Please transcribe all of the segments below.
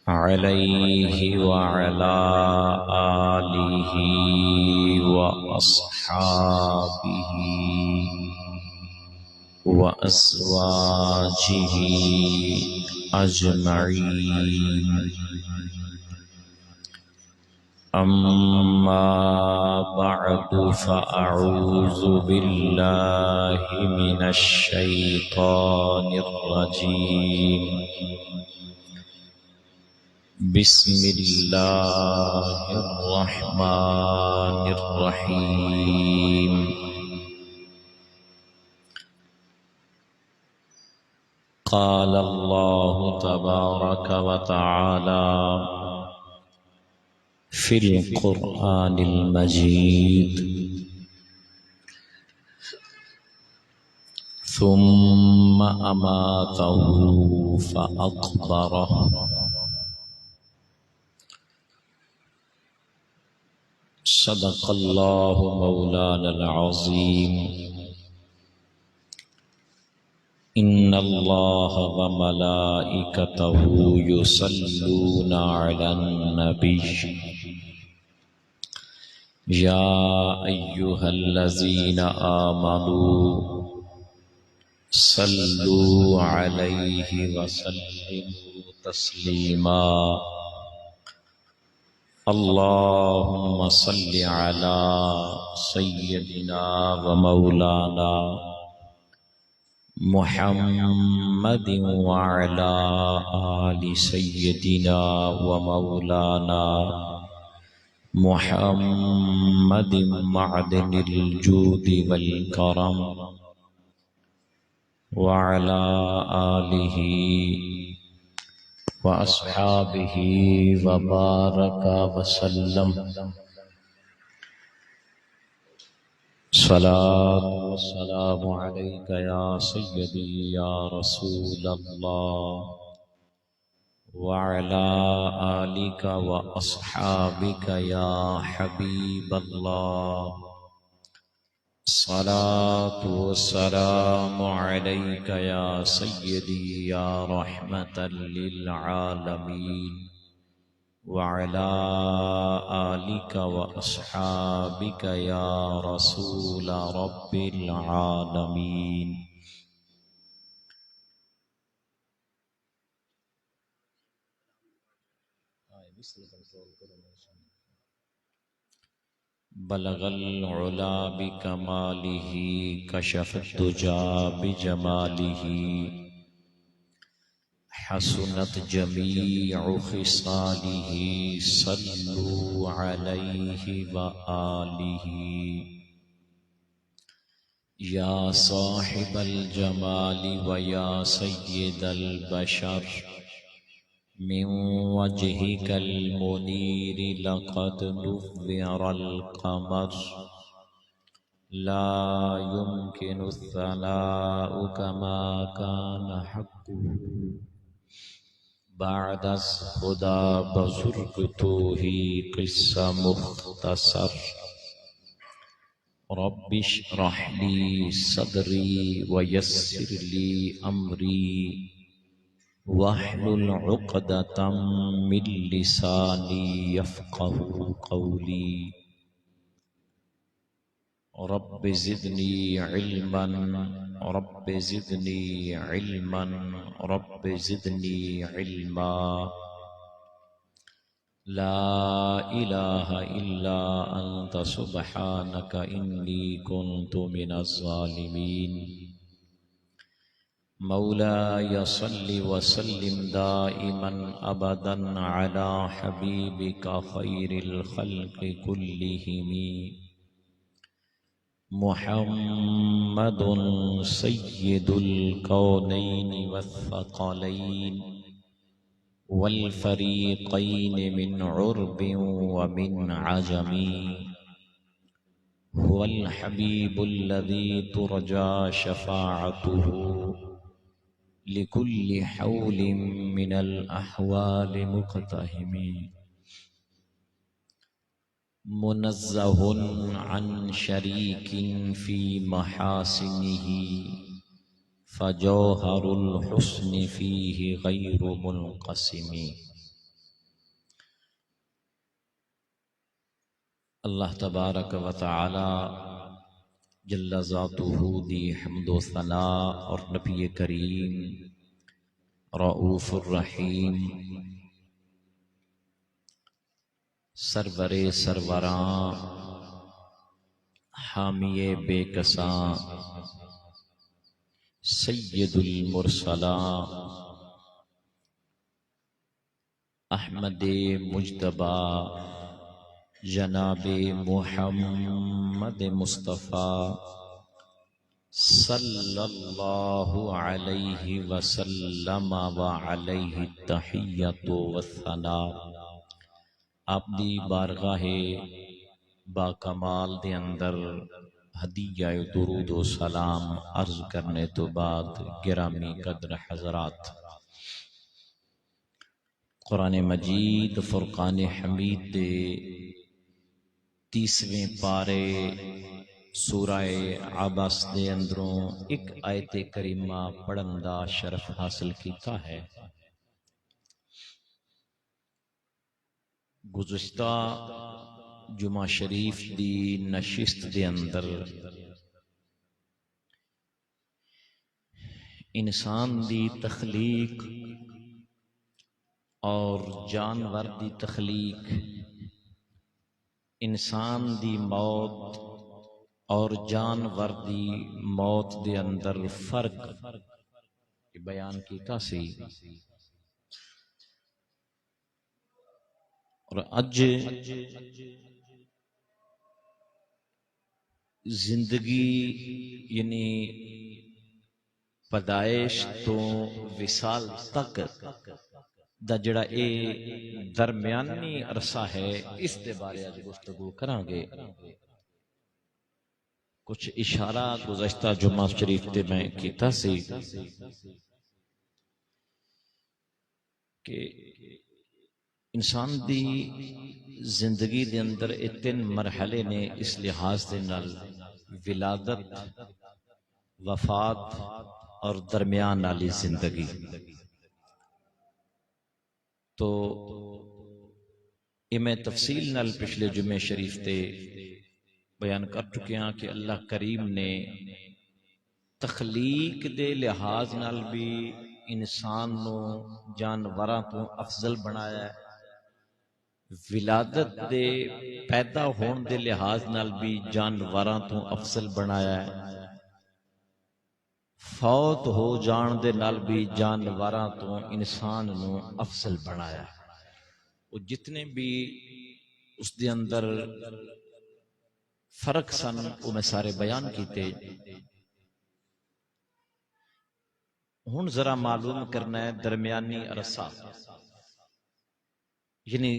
عليه وعلى آله وأصحابه وأزواجه أجمعين. أما بعد فأعوذ بالله من الشيطان الرجيم. بسم الله الرحمن الرحيم. قال الله تبارك وتعالى في القرآن المجيد: ثم أماته فأقبره. صدق الله مولانا العظيم. إن الله وملائكته يصلون على النبي يا أيها الذين آمنوا صلوا عليه وسلموا تسليما. اللهم صل على سيدنا ومولانا محمد وعلى آل سيدنا ومولانا محمد معدن الجود والكرم وعلى آله وأصحابه وبارك وسلم. صلاة والسلام عليك يا سيدي يا رسول الله وعلى آلك وأصحابك يا حبيب الله. صلاة والسلام عليك يا سيدي يا رحمة للعالمين وعلى آلك وأصحابك يا رسول رب العالمين. بلغ العلا بكماله كشف الدجى بجماله حسنت جميع خصاله صلوا عليه وآله. يا صاحب الجمال ويا سيد البشر من وجهك المنير لقد نذر القمر. لا يمكن الثناء كما كان حقه بعد الهدى بزرگته قصة مختصر. رب اشرح لي صدري ويسر لي أمري واحلل عقدة من لساني يفقه قولي. رب زدني علما رب زدني علما رب زدني علما. لا إله إلا أنت سبحانك إني كنت من الظالمين. مولاي صل وسلم دائما أبدا على حبيبك خير الخلق كلهم محمد سيد الكونين والثقلين والفريقين من عرب ومن عجم. هو الحبيب الذي ترجى شفاعته لكل حول من الأحوال مقتحم. منزه عن شريك في محاسنه فجوهر الحسن فيه غير منقسم. اللہ تبارک و تعالی جل ذاتہ دی حمد و ثناء اور نبی کریم رؤوف الرحیم سرور سروراں حامی بے کساں سید المرسلاں احمد مجتبی جناب محمد مصطفیٰ صلی اللہ علیہ وسلم وعلیہ التحیۃ والثناء۔ آپ دی بارگاہ با کمال دے اندر ہدیہ درود و سلام عرض کرنے تو بعد گرامی قدر حضرات، قرآن مجید فرقان حمید دے 30ویں پارے سورہ عبس دے اندروں ایک آیت کریمہ پڑھن دا شرف حاصل کیتا ہے۔ گزشتہ جمعہ شریف دی نشست دے اندر انسان دی تخلیق اور جانور دی تخلیق، انسان دی موت اور جانور دی موت دے اندر فرق بیان کیتا سی، اور اج زندگی یعنی پیدائش تو وصال تک دا جڑا اے درمیانی عرصہ ہے، اس دے بارے آج گفتگو کران گے۔ کچھ اشارہ گزشتہ جمعہ شریف تے میں کیتا سی کہ انسان دی زندگی دے اندر اے 3 مرحلے نے اس لحاظ دے نال ولادت، وفات اور درمیان والی زندگی۔ تو یہ میں تفصیل نال پچھلے جمعہ شریف تے بیان کر چکے ہیں کہ اللہ کریم نے تخلیق دے لحاظ نال بھی انسان نو جانوراں تو افضل بنایا ہے، ولادت دے پیدا ہون دے لحاظ نال بھی جانوراں تو افضل بنایا ہے، فوت ہو جان دے نال بھی جانوراں تو انسان نو افضل بنایا ہے۔ وہ جتنے بھی اس دے اندر فرق سن وہ میں سارے بیان کیتے۔ ہن ذرا معلوم کرنا ہے درمیانی عرصہ یعنی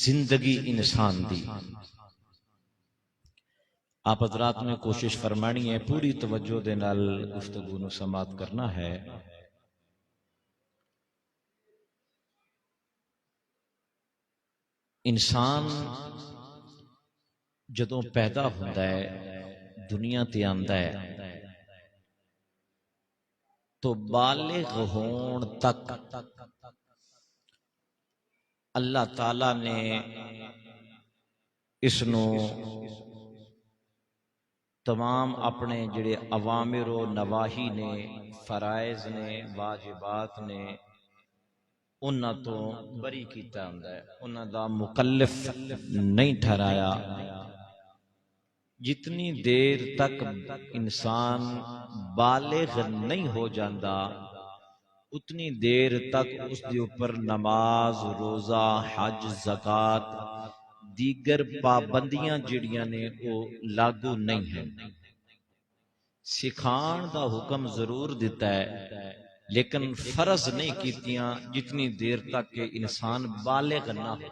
زندگی انسان دی۔ آپ حضرات نے کوشش فرمانی ہے پوری توجہ دے نال گفتگو نو سماعت کرنا ہے۔ انسان جدوں پیدا ہوندا ہے، دنیا تے آندا ہے، تو بالغ ہون تک اللہ تعالی نے اس نو تمام اپنے جڑے اوامر و نواہی نے، فرائض نے، واجبات نے، انہاں تو بری کیتا ہوندا ہے، انہاں دا مکلف نہیں ٹھہرایا۔ جتنی دیر تک انسان بالغ نہیں ہو جاندا اتنی دیر تک اس دے اوپر نماز، روزہ، حج، زکوٰۃ، دیگر پابندیاں جڑیاں نے وہ لاگو نہیں ہیں۔ سکھان دا حکم ضرور دیتا ہے لیکن فرض نہیں کیتیاں جتنی دیر تک کہ انسان بالغ نہ ہو۔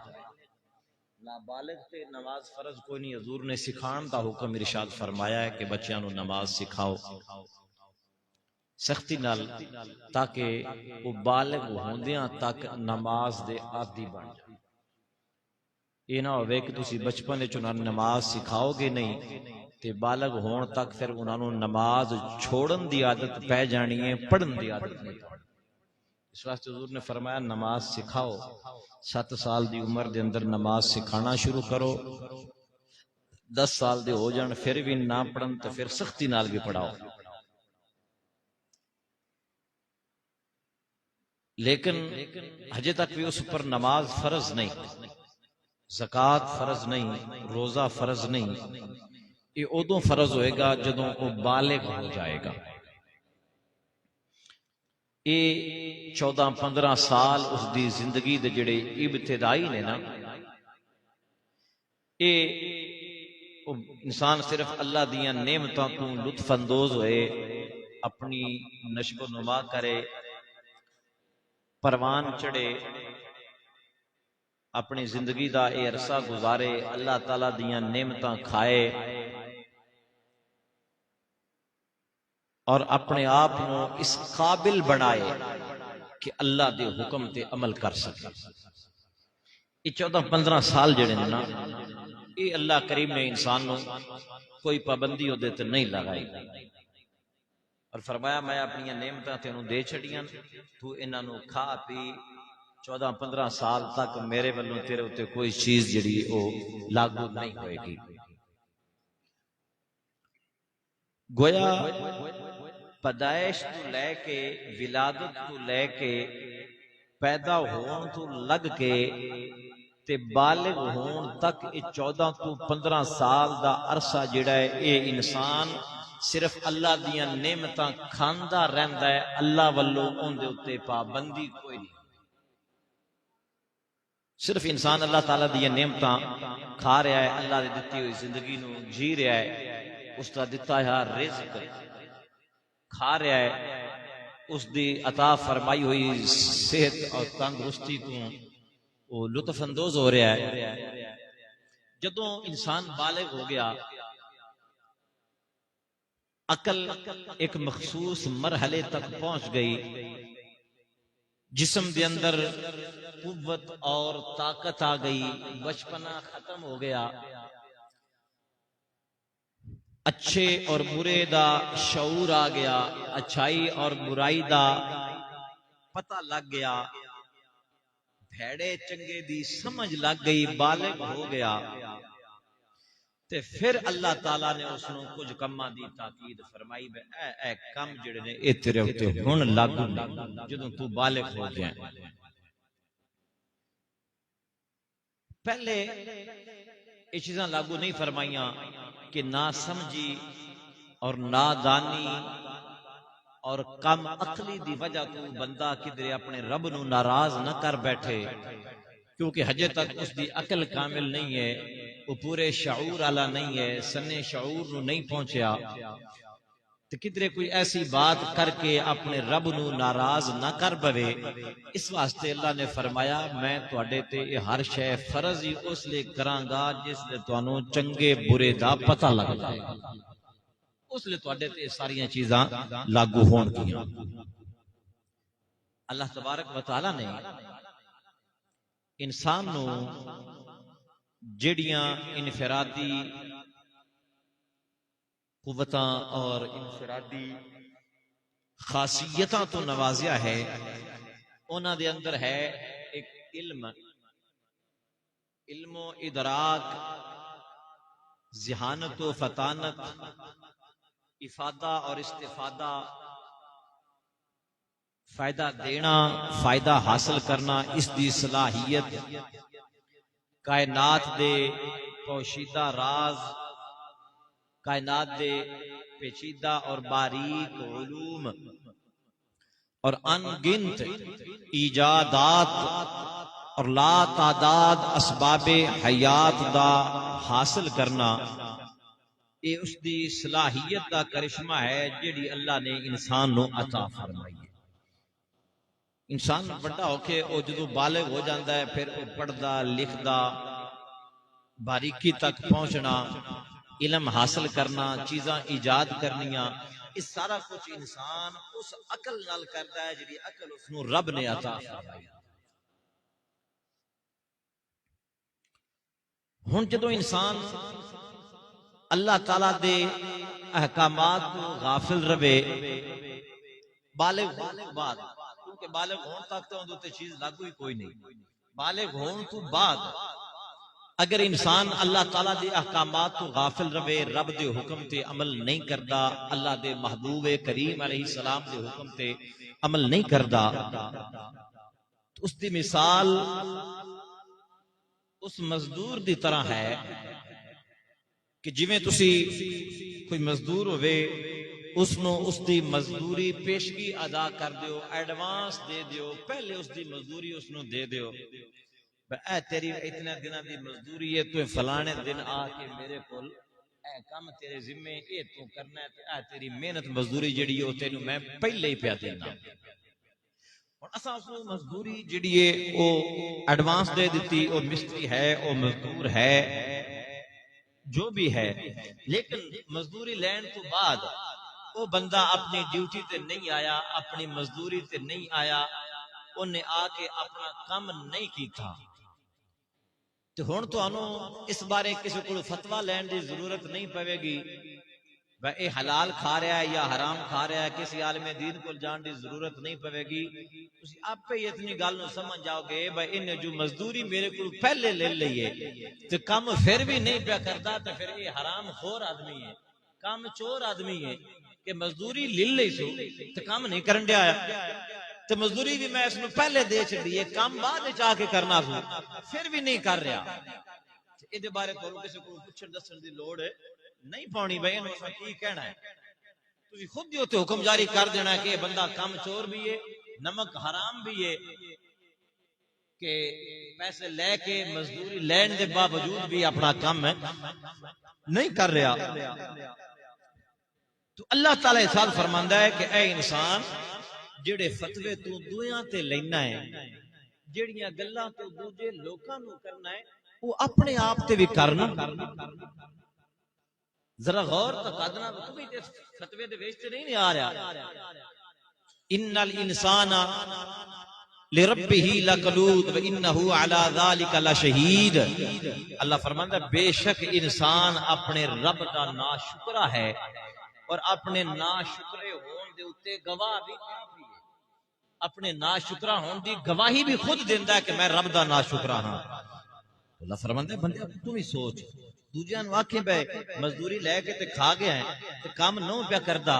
نابالغ تے نماز فرض کوئی نہیں، حضور نے سکھان دا حکم ارشاد فرمایا ہے کہ بچیاں نو نماز سکھاؤ سختی نال، تاکہ وہ بالغ ہوندیاں تک نماز دے عادی بن جائے۔ یہ نہ ہوئے کہ تسی بچپن وچ انہاں نوں نماز سکھاؤ گے نہیں تے بالغ ہون تک پھر انہاں نوں نماز چھوڑن دی عادت پہ جانی ہے، پڑھن دی عادت نہیں۔ اس واسطے حضور نے فرمایا نماز سکھاؤ، 7 سال دی عمر دے اندر نماز سکھانا شروع کرو، 10 سال دے ہو جان پھر بھی نہ پڑھن تو پھر سختی نال بھی پڑھاؤ، لیکن ہجے تک بھی اس پر نماز فرض نہیں، زکوٰۃ فرض نہیں، روزہ فرض نہیں، یہ ادوں فرض ہوئے گا جدوں وہ بالغ ہو جائے گا۔ یہ 14-15 سال اس دی زندگی دے جڑے ابتدائی نے نا، یہ انسان صرف اللہ دیاں نعمتاں تو لطف اندوز ہوئے، اپنی نشو و نما کرے، پروان چڑھے، اپنی زندگی دا اے عرصہ گزارے، اللہ تعالیٰ دیاں نعمتاں کھائے اور اپنے آپ کو اس قابل بنائے کہ اللہ دے حکم تے عمل کر سکے۔ یہ 14-15 سال جڑے نا، یہ اللہ کریم نے انسان نو کوئی پابندی ہو دیتے نہیں لگائی، اور فرمایا میں اپنی نعمتاں تینوں دے چھڑیاں، تو انہاں نو کھا پی 14-15 سال تک میرے والوں تیرے ہوتے کوئی چیز جڑی او لاگو نہیں ہوئے گی۔ گویا پیدائش تو لے کے ولادت تو لے کے پیدا ہون تو لگ کے تے بالغ ہون تک 14-15 سال دا عرصہ جڑا ہے، اے انسان صرف اللہ دیاں نعمتاں کھاندا رہندا ہے، اللہ والوں اون دے اوتے پابندی کوئی نہیں۔ صرف انسان اللہ تعالیٰ دیاں نعمتاں کھا رہا ہے، اللہ دی دتی ہوئی زندگی نو جی رہا ہے، اس دا دتا ہے رزق کھا رہا ہے، اس دی عطا فرمائی ہوئی صحت اور تندرستی کو وہ لطف اندوز ہو رہا ہے۔ جدوں انسان بالغ ہو گیا، عقل ایک مخصوص مرحلے تک پہنچ گئی، جسم دے اندر قوت اور طاقت آ گئی، بچپنا ختم ہو گیا، اچھے اور برے دا شعور آ گیا، اچھائی اور برائی دا پتہ لگ گیا، بھیڑے چنگے دی سمجھ لگ گئی، بالغ ہو گیا، تے پھر اللہ تعالیٰ نے اس نو کچھ کماں دی تاکید فرمائی، بے اے کم جڑے نے اے تیرے ہوتے ہن لاگو نہیں جدوں تو بالغ ہو گیا۔ پہلے یہ چیزاں لاگو نہیں فرمائیاں کہ نا سمجھی اور نادانی اور کم عقلی دی وجہ تو بندہ کدھر اپنے رب نو ناراض نہ کر بیٹھے، کیونکہ ہجے تک اس دی عقل کامل نہیں ہے، وہ پورے شعور والا نہیں ہے، سنے شعور نو نہیں پہنچیا، تو کدھر کوئی ایسی بات کر کے اپنے رب نو ناراض نہ کر بوے۔ اس واسطے اللہ نے فرمایا میں تواڈے تے ہر شے فرض ہی اس لئے کراں گا جس لئے تانوں چنگے برے دا پتہ لگ جائے گا، اس لئے تواڈے تے ساریاں چیزاں لاگو ہون گیاں۔ اللہ تبارک و تعالی نے انسان نو جڑیاں انفرادی قوتاں اور انفرادی خاصیتاں تو نوازیا ہے، انہاں دے اندر ہے ایک علم و ادراک، ذہانت و فطانت، افادہ اور استفادہ، فائدہ دینا، فائدہ حاصل کرنا، اس دی صلاحیت، کائنات دے پوشیدہ راز، کائنات دے پیچیدہ اور باریک علوم اور ان گنت ایجادات اور لا تعداد اسباب حیات دا حاصل کرنا، یہ اس دی صلاحیت دا کرشمہ ہے جڑی اللہ نے انسان نو عطا فرمائی ہے۔ انسان بڑا ہو کے او جدو بالغ ہو جاندہ ہے، پھر او پڑھدا لکھدا، باریکی تک پہنچنا، علم حاصل کرنا، چیزاں ایجاد کرنیاں، اس سارا کچھ انسان اس عقل نال کردا ہے جڑی عقل اس نو رب نے عطا فرمائی۔ ہن جدو انسان اللہ تعالیٰ دے احکامات کو غافل رہے، بالغ ہونے بعد، کیونکہ بالغ ہون تک تو اندر تے چیز لاگو ہی کوئی نہیں، بالغ ہون تو بعد اگر انسان اللہ تعالیٰ دے احکامات تو غافل رہے، رب دے حکم تے عمل نہیں کردا، اللہ دے محبوب کریم علیہ السلام دے حکم تے عمل نہیں کردا، تو اس دی مثال اس مزدور دی طرح ہے کہ جویں تسی کوئی مزدور ہوئے، اس نو اس دی مزدوری پیشگی ادا کر دیو، ایڈوانس دے دیو، پہلے اس دی مزدوری اس نو دے دیو، اے تیری اتنے دنوں دی مزدوری ہے، تو فلانے دن آ کے میرے کول اے کام تیرے ذمے اے تو کرنا ہے، اے تیری محنت مزدوری جڑی ہے تینوں میں پہلے ہی پیا دینا۔ اور اساں اس مزدوری جڑی ہے او ایڈوانس دے دیتی، او مستری ہے، او مزدور ہے، جو بھی ہے، لیکن مزدوری لین تو بعد وہ بندہ اپنی ڈیوٹی تے نہیں آیا، اپنی مزدوری تے نہیں آیا، انہیں آ کے اپنا کام نہیں کیتا، تو ہن تانوں اس بارے کسی کو فتوی لین دی ضرورت نہیں پوے گی بھائی اے حلال کھا رہا ہے یا حرام کھا رہا ہے، کسی عالم دین کو جان دی ضرورت نہیں پوے گی، تسی آپ ہی اتنی گل نو سمجھ جاؤ گے بھائی انہیں جو مزدوری میرے کو پہلے لے لئیے تو کام پھر بھی نہیں پیا کرتا، تو پھر یہ حرام خور آدمی ہے، کام چور آدمی ہے کہ مزدوری لے لئی سو تو کام نہیں کرن دیا آیا، تو مزدوری بھی میں اس میں پہلے دے چڑی، کام بعد چاہ کے کرنا سو پھر بھی نہیں کر رہا، یہ بارے تو کسی کو پوچھن دسن دی لوڑ نہیں پاؤنی، بھائی انہوں نے کی کہنا ہے، تسی خود ہی ہوتے حکم جاری کر دینا ہے کہ یہ بندہ کام چور بھی ہے، نمک حرام بھی ہے، کہ پیسے لے کے مزدوری لین دے باوجود بھی اپنا کام ہے نہیں کر رہا۔ تو اللہ تعالیٰ ارشاد فرماندا ہے کہ اے انسان جڑے فتوے تو دویاں تے لینا ہے، جڑیاں گلاں تو دوجے لوکاں نو کرنا ہے، وہ اپنے آپ تے بھی کرنا، ذرا غور تقادنا تو بھی فتوے دے وچ نہیں آ رہا، ان الانسان لربہ لکنود وانہ علی ذلک لشہید، اللہ فرماندا ہے بے شک انسان اپنے رب دا ناشکرا ہے اور اپنے ناشکرے ہون دے اتے گواہ بھی ہے، اپنے ناشکرا ہون دی گواہی بھی خود دیندا ہے کہ میں رب دا ناشکرا ہاں۔ اللہ فرماندا ہے بندے تو بھی سوچ، دوجیاں نو آکھیں بے مزدوری لے کے تے کھا گیا ہے تے کام نو پیا کردا،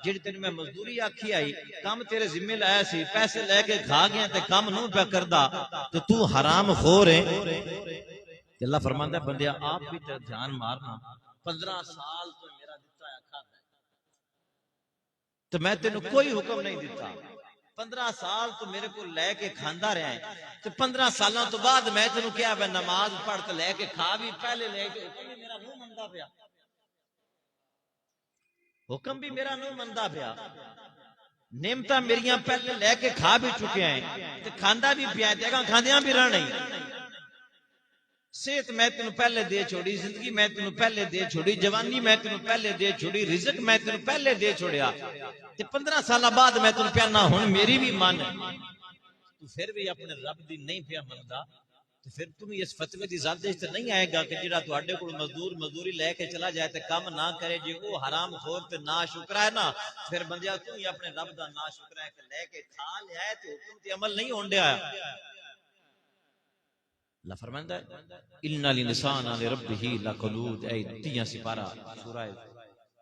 جڑی تینوں میں مزدوری آکھی آئی کام تیرے ذمہ لایا سی، پیسے لے کے کھا گیا تے کام نو پیا کردا، تو حرام خور ہے۔ اللہ فرماندا ہے بندیا آپ بھی تے دھیان مارنا، 15 سال تو میرا دتا ہے کھادا ہے تو میں تینوں کوئی حکم نہیں دیتا، 15 سال تو میرے کو لے کے کھاندا رہا ہے، تو 15 سالاں تو بعد میں تینوں کیا ہے نماز پڑھ کے لے کے کھا بھی پہلے لے کے حکم بھی میرا منہ مندا پیا، حکم بھی میرا منہ مندا پیا، نعمتاں میریاں پہلے لے کے کھا بھی چکے ہیں تے کھاندا بھی پیا تے اگاں کھاندیاں بھی رہنا ہی، صحت میں تینوں پہلے دے چھوڑی، زندگی میں تینوں پہلے دے چھوڑی، جوانی میں تینوں پہلے دے چھوڑی، رزق میں تینوں پہلے دے چھوڑیا، تے 15 سالہ بعد میں تینوں پیا نہ ہن میری بھی مان تو پھر بھی اپنے رب دی نہیں پیا مندا، تو پھر تم اس فتوی دی ذات سے نہیں آئے گا کہ جڑا تواڈے کول مزدوری لے کے چلا جائے تے کام نہ کرے، جے او حرام خور تے ناشکرا ہے نا، پھر بندیا تو ہی اپنے رب دا ناشکرا ہے کہ لے کے کھا لیا ہے تے حکم تے عمل نہیں ہون دیا۔ اللہ فرماندا ہے ان الانسان لربہ لکنود، اے 3 سپارہ سورہ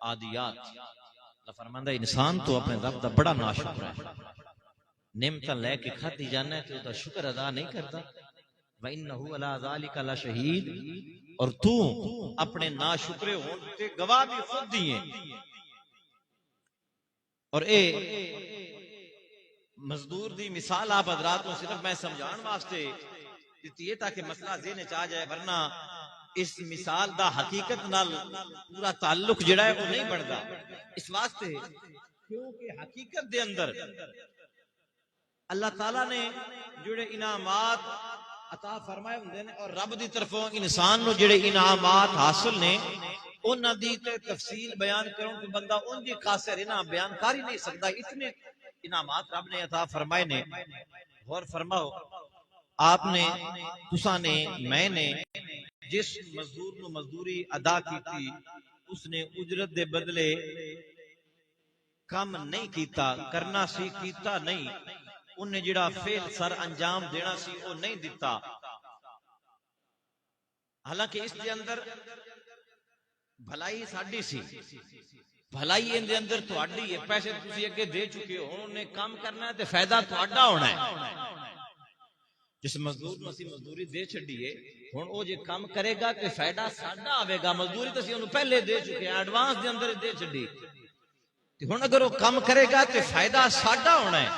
عادیات، اللہ فرماندا ہے انسان تو اپنے رب دا بڑا ناشکرا ہے، نعمتاں لے کے کھاتی جانا ہے تو اس دا شکر ادا نہیں کرتا، وَإِنَّهُ عَلَىٰ ذَلِكَ لَشَهِيدٌ، اور تو اپنے ناشکرے ہون تے گواہ بھی خود دیئے۔ اور اے مزدور دی مثال آپ حضرات کو صرف میں سمجھان واسطے دیتی ہے تاکہ مسئلہ ذہن چ آ جائے، ورنہ اس مثال دا حقیقت نال پورا تعلق جڑا ہے وہ نہیں بنتا، اس واسطے کیونکہ حقیقت دے اندر اللہ تعالیٰ نے جڑے انعامات عطا فرمائے ہوندے نے اور رب دی طرفوں انسان نو جڑے انعامات حاصل نے انہاں دی تے تفصیل بیان کروں کہ بندہ ان دی خاصر انعام بیان کر ہی نہیں سکتا، اتنے انعامات رب نے عطا فرمائے نے۔ غور فرماؤ، آپ نے تساں نے میں نے جس مزدور نو مزدوری ادا کی تھی اس نے اجرت دے بدلے کام نہیں کیتا، کرنا سی کیتا نہیں، انہیں جڑا فعل سر انجام دینا سی وہ نہیں دیتا، حالانکہ اس دے اندر بھلائی ساڈی سی، بھلائی ان دے اندر تہاڈی ہے، پیسے تسی اگے دے چکے ہو، انہوں نے کام کرنا ہے تے فائدہ تہاڈا ہونا ہے۔ جس مزدور نو اسی مزدوری دے چھڈیے، ہن او جے کام کرے گا تے فائدہ ساڈا آوے گا، مزدوری تے اسی اونوں پہلے دے چکے ہیں، ایڈوانس دے اندر دے چھڈی، تے ہن اگر وہ کام کرے گا تے فائدہ ساڈا ہونا ہے۔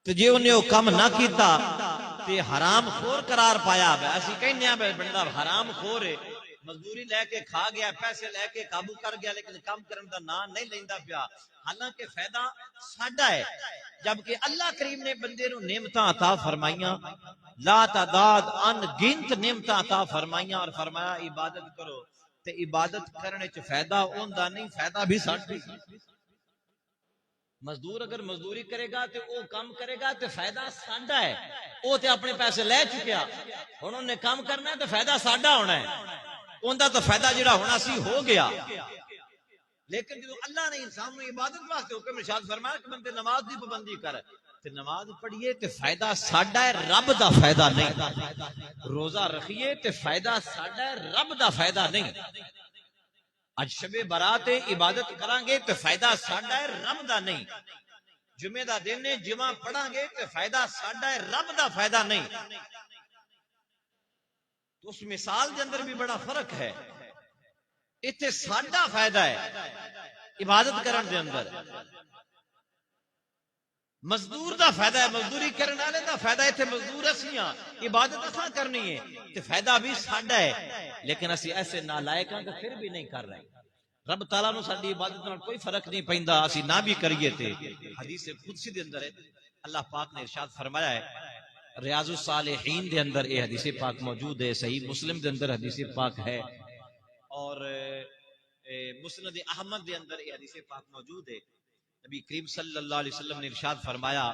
تے جے انہیں وہ کام نہ کیتا تے حرام خور قرار پایا، اسی کہنے ہیں بندہ حرام خور ہے، مزدوری لے کے کھا گیا، پیسے لے کے قابو کر گیا، لیکن کام کرن دا نام نہیں لیندا پیا، حالانکہ فائدہ ساڈا ہے۔ جبکہ اللہ کریم نے بندے نو نعمتاں عطا فرمائیاں، لا تعداد ان گنت نعمتاں عطا فرمائیاں، اور فرمایا عبادت کرو، تے عبادت کرنے چ فائدہ ہوندا نہیں، فائدہ بھی ساڈا۔ مزدور اگر مزدوری کرے گا تے او کام کرے گا تے فائدہ ساڈا ہے، او تے اپنے پیسے لے چکیا، ہن انہوں نے کام کرنا ہے تے فائدہ ساڈا ہونا ہے، اوندا تو فائدہ جڑا ہونا سی ہو گیا۔ لیکن جو اللہ نے انسان کو عبادت واسطے حکم ارشاد فرمایا کہ بندے نماز دی پابندی کر، تے نماز پڑھیے تے فائدہ ساڈا ہے، رب دا فائدہ نہیں، روزہ رکھیے تے فائدہ ساڈا ہے، رب دا فائدہ نہیں۔ اج شب برات عبادت کران گے تے فائدہ ساڈا ہے، رب دا نہیں۔ جمعے دا دن ہے، جمعہ پڑھان گے تے فائدہ ساڈا ہے، رب دا فائدہ نہیں۔ تو اس مثال دے اندر بھی بڑا فرق ہے، ایتھے ساڈا فائدہ ہے عبادت کرن دے اندر، مزدور دا فائدہ ہے، مزدوری کرن والے دا فائدہ، ایتھے مزدور اسیاں، عبادت اساں کرنی ہے تے فائدہ بھی ساڈا ہے، لیکن اسی ایسے نالائق ہاں کہ پھر بھی نہیں کر رہے۔ رب تعالیٰ نو ساڈی عبادت نال کوئی فرق نہیں پیندا، اسی نہ بھی کریے تے۔ حدیث قدسی دے اندر ہے، اللہ پاک نے ارشاد فرمایا ہے، ریاض الصالحین دے اندر یہ حدیث پاک موجود ہے، صحیح مسلم دے اندر حدیث پاک ہے، اور مسند احمد دے اندر یہ حدیث پاک موجود ہے۔ نبی کریم صلی اللہ علیہ وسلم نے ارشاد فرمایا،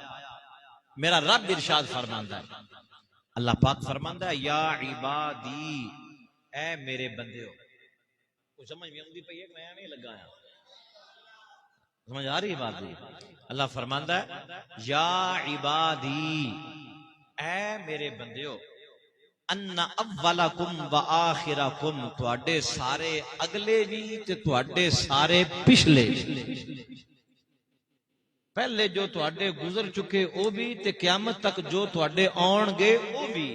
میرا رب ارشاد فرماندا ہے، اللہ پاک فرماندا ہے، یا عبادی، اے میرے بندیو۔ کچھ سمجھ میں آندی پئی ہے، میں نہیں لگا ہوں، سمجھ آ رہی بات نہیں؟ اللہ فرماندا ہے، یا عبادی، اے میرے بندیو، ان اولکم و آخرکم، تواڈے سارے اگلے بھی تے تواڈے سارے پچھلے، پہلے جو تواڈے گزر چکے او بھی تے قیامت تک جو تواڈے آن گے او بھی،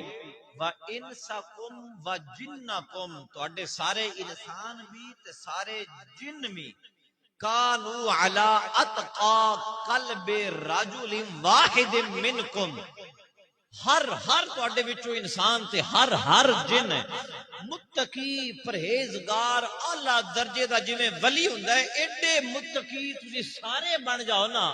و انسکم و جنکم، تواڈے سارے انسان بھی تے سارے جن بھی، کانو علی اتقا قلب رجل واحد منکم، ہر تواڈے وچوں انسان تے ہر جن متقی پرہیزگار اعلی درجے دا جویں ولی ہوندا ہے، ایڈے متقی تسی سارے بن جاؤ نا،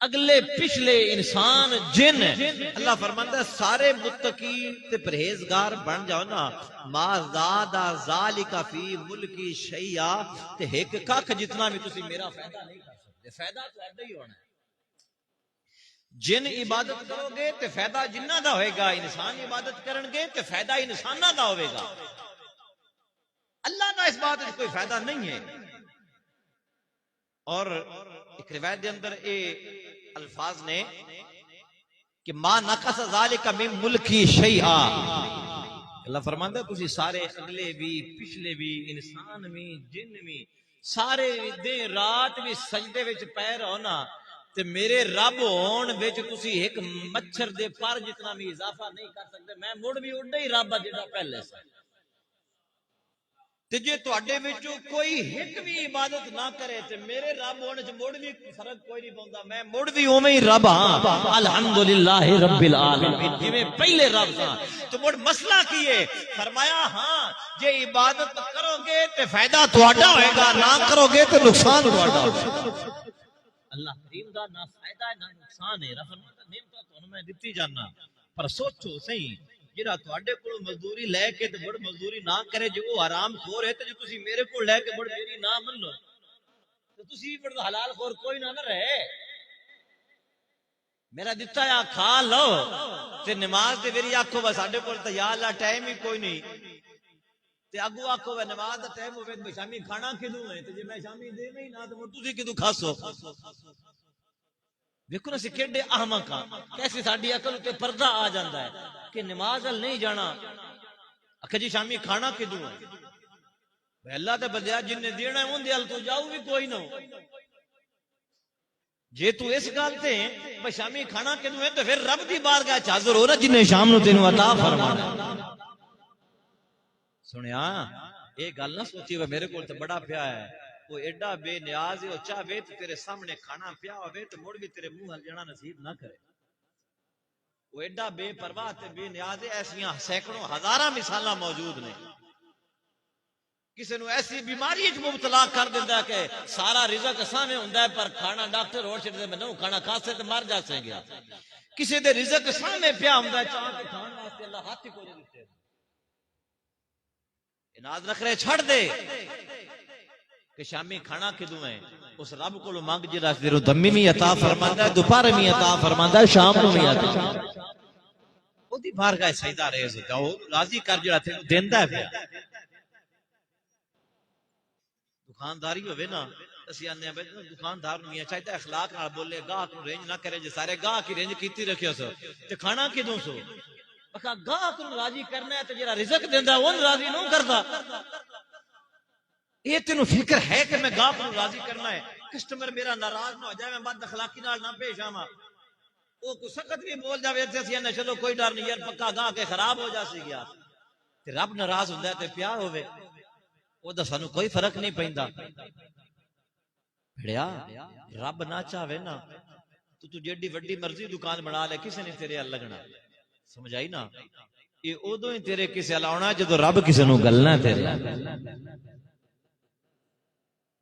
اگلے پچھلے انسان جن، اللہ فرماندا ہے سارے متقی تے پرہیزگار بن جاؤ نا، ما زاد ذالک فی ملکی شیئا، تے ایک کھ جتنا بھی تسی میرا فائدہ نہیں کر سکتے، فائدہ تہاڈا ہی ہونا ہے۔ جن عبادت کرو گے تے فائدہ جنہ دا ہوئے گا، انسان عبادت کرن گے تے فائدہ انسانہ دا ہوئے گا، اللہ دا اس بات میں کوئی فائدہ نہیں ہے۔ اور ایک روایت دے اندر اے الفاظ نے کہ ما نقص ذالک من ملکی شیئا، اللہ فرماندا ہے تسی سارے اگلے بھی پچھلے بھی انسان بھی جن بھی سارے دن رات بھی سجدے وچ پے رہو نا، تے میرے رب ہون وچ تسی ایک مچھر دے پر جتنا بھی اضافہ نہیں کر سکتے، میں مڑ بھی اڈا ہی رب جڑا پہلے سے، تے جے تواڈے وچوں کوئی ایک بھی عبادت نہ کرے تے میرے رب ہونے چ مڑ بھی فرق کوئی نہیں پوندا، میں مڑ بھی اوویں ہی رب ہاں، الحمدللہ رب العالمین، جویں پہلے رب ہاں۔ تو مڑ مسئلہ کی ہے؟ فرمایا ہاں جے عبادت کرو گے تے فائدہ تہاڈا ہوئے گا، نہ کرو گے تے نقصان تہاڈا ہوگا۔ اللہ کریم دا نہ فائدہ ہے نہ نقصان ہے، رب فرماتا نعمتاں تانوں میں دتی جانا، پر سوچو صحیح، جڑا تواڈے کول مزدوری لے کے تے بڑ مزدوری نہ کرے، جو وہ حرام خور ہے تے جو تسی میرے کول لے کے بڑ میری نہ منو تے تسی بڑ حلال خور کوئی نہ رہے، میرا دتا یا کھا لو تے نماز تے میری آکھو بس ساڈے کول تے یا اللہ ٹائم ہی کوئی نہیں، تے اگو آکھو وے نماز دا ٹائم ہوے تے شامی کھانا کدوں ہے، تے جے میں شامی دے نہیں نہ تے تسی کدوں کھاسو؟ دیکھو نا سی کیڑے احمق ہاں، کیسے ساڈی عقل تے پردہ آ جاندا ہے۔ کہ نماز ال نہیں جانا کہ جی شامی کھانا کدوں ہے اللہ تے بندیا جن نے دینا ہے ان دے ال تو جاؤ بھی کوئی نہ ہو جے تو اس گل تے بھئی شامی کھانا کدوں ہے تو پھر رب دی بارگاہ چ حاضر ہو نا جن نے شام نو تینوں عطا فرمانا سنیا یہ گل نہ سوچی وہ میرے کو تو بڑا پیا ہے وہ ایڈا بے نیاز ہے وہ چاہے تو تیرے سامنے کھانا پیا ہوئے تو مڑ بھی تیرے منہ ہل جانا نصیب نہ کرے وہ ایڈا بے پرواہ تے بے نیاز ہے ایسیاں سینکڑوں ہزاراں مثالاں موجود نے کسی نو ایسی بیماری وچ مبتلا کر دیندا ہے کہ سارا رزق سامنے ہوندا ہے پر کھانا ڈاکٹر اور چھڑ دے میں نو کھانا کھاسے تے مر جاسے گیا کسی دے رزق سامنے پیا ہوندا ہے چاہ کے کھان واسطے اللہ ہاتھ ہی کوئی نہیں دتے اناد رکھ رہے چھڑ دے کہ شامی کھانا کدوں ہے اس رب کو مانگ جڑا تیرو دمی بھی عطا فرماندا ہے دوپہر بھی عطا فرماندا ہے شام نو بھی عطا اودی بارگاہ سجدہ ریز جاؤ راضی کر جڑا تینو دیندا ہے پیا دکانداری ہوئے نا اسی آنے ہیں دکاندار نہیں چاہتا اخلاق نال بولے گاہک نو رینج نہ کرے جے سارے گاہک کی رینج کیتی رکھیا سو تے کھانا کدوں سو اکھا گاہک نو راضی کرنا ہے تے جڑا رزق دیندا اون راضی نہ کردا یہ تینوں فکر ہے کہ میں گاہک نو راضی کرنا ہے کسٹمر میرا ناراض نہ ہو جائے میں بد اخلاقی نال نہ پیش آواں او کو سخت بھی بول جاوے تے اسی آنے چلو کوئی ڈر نہیں یار پکا گاہ کے خراب ہو جاسی گیا تے رب ناراض ہوندا ہے تے پیار ہوے او دا سانو کوئی فرق نہیں پیندا بھڑیا رب نہ چاہے نا تو جیڈی وڈی مرضی دکان بنا لے کسی نے تیرے ال لگنا سمجھ آئی نا یہ ادو ہی تیرے کسے ال آنا جدو رب کسے نو گلنا ہے تیرے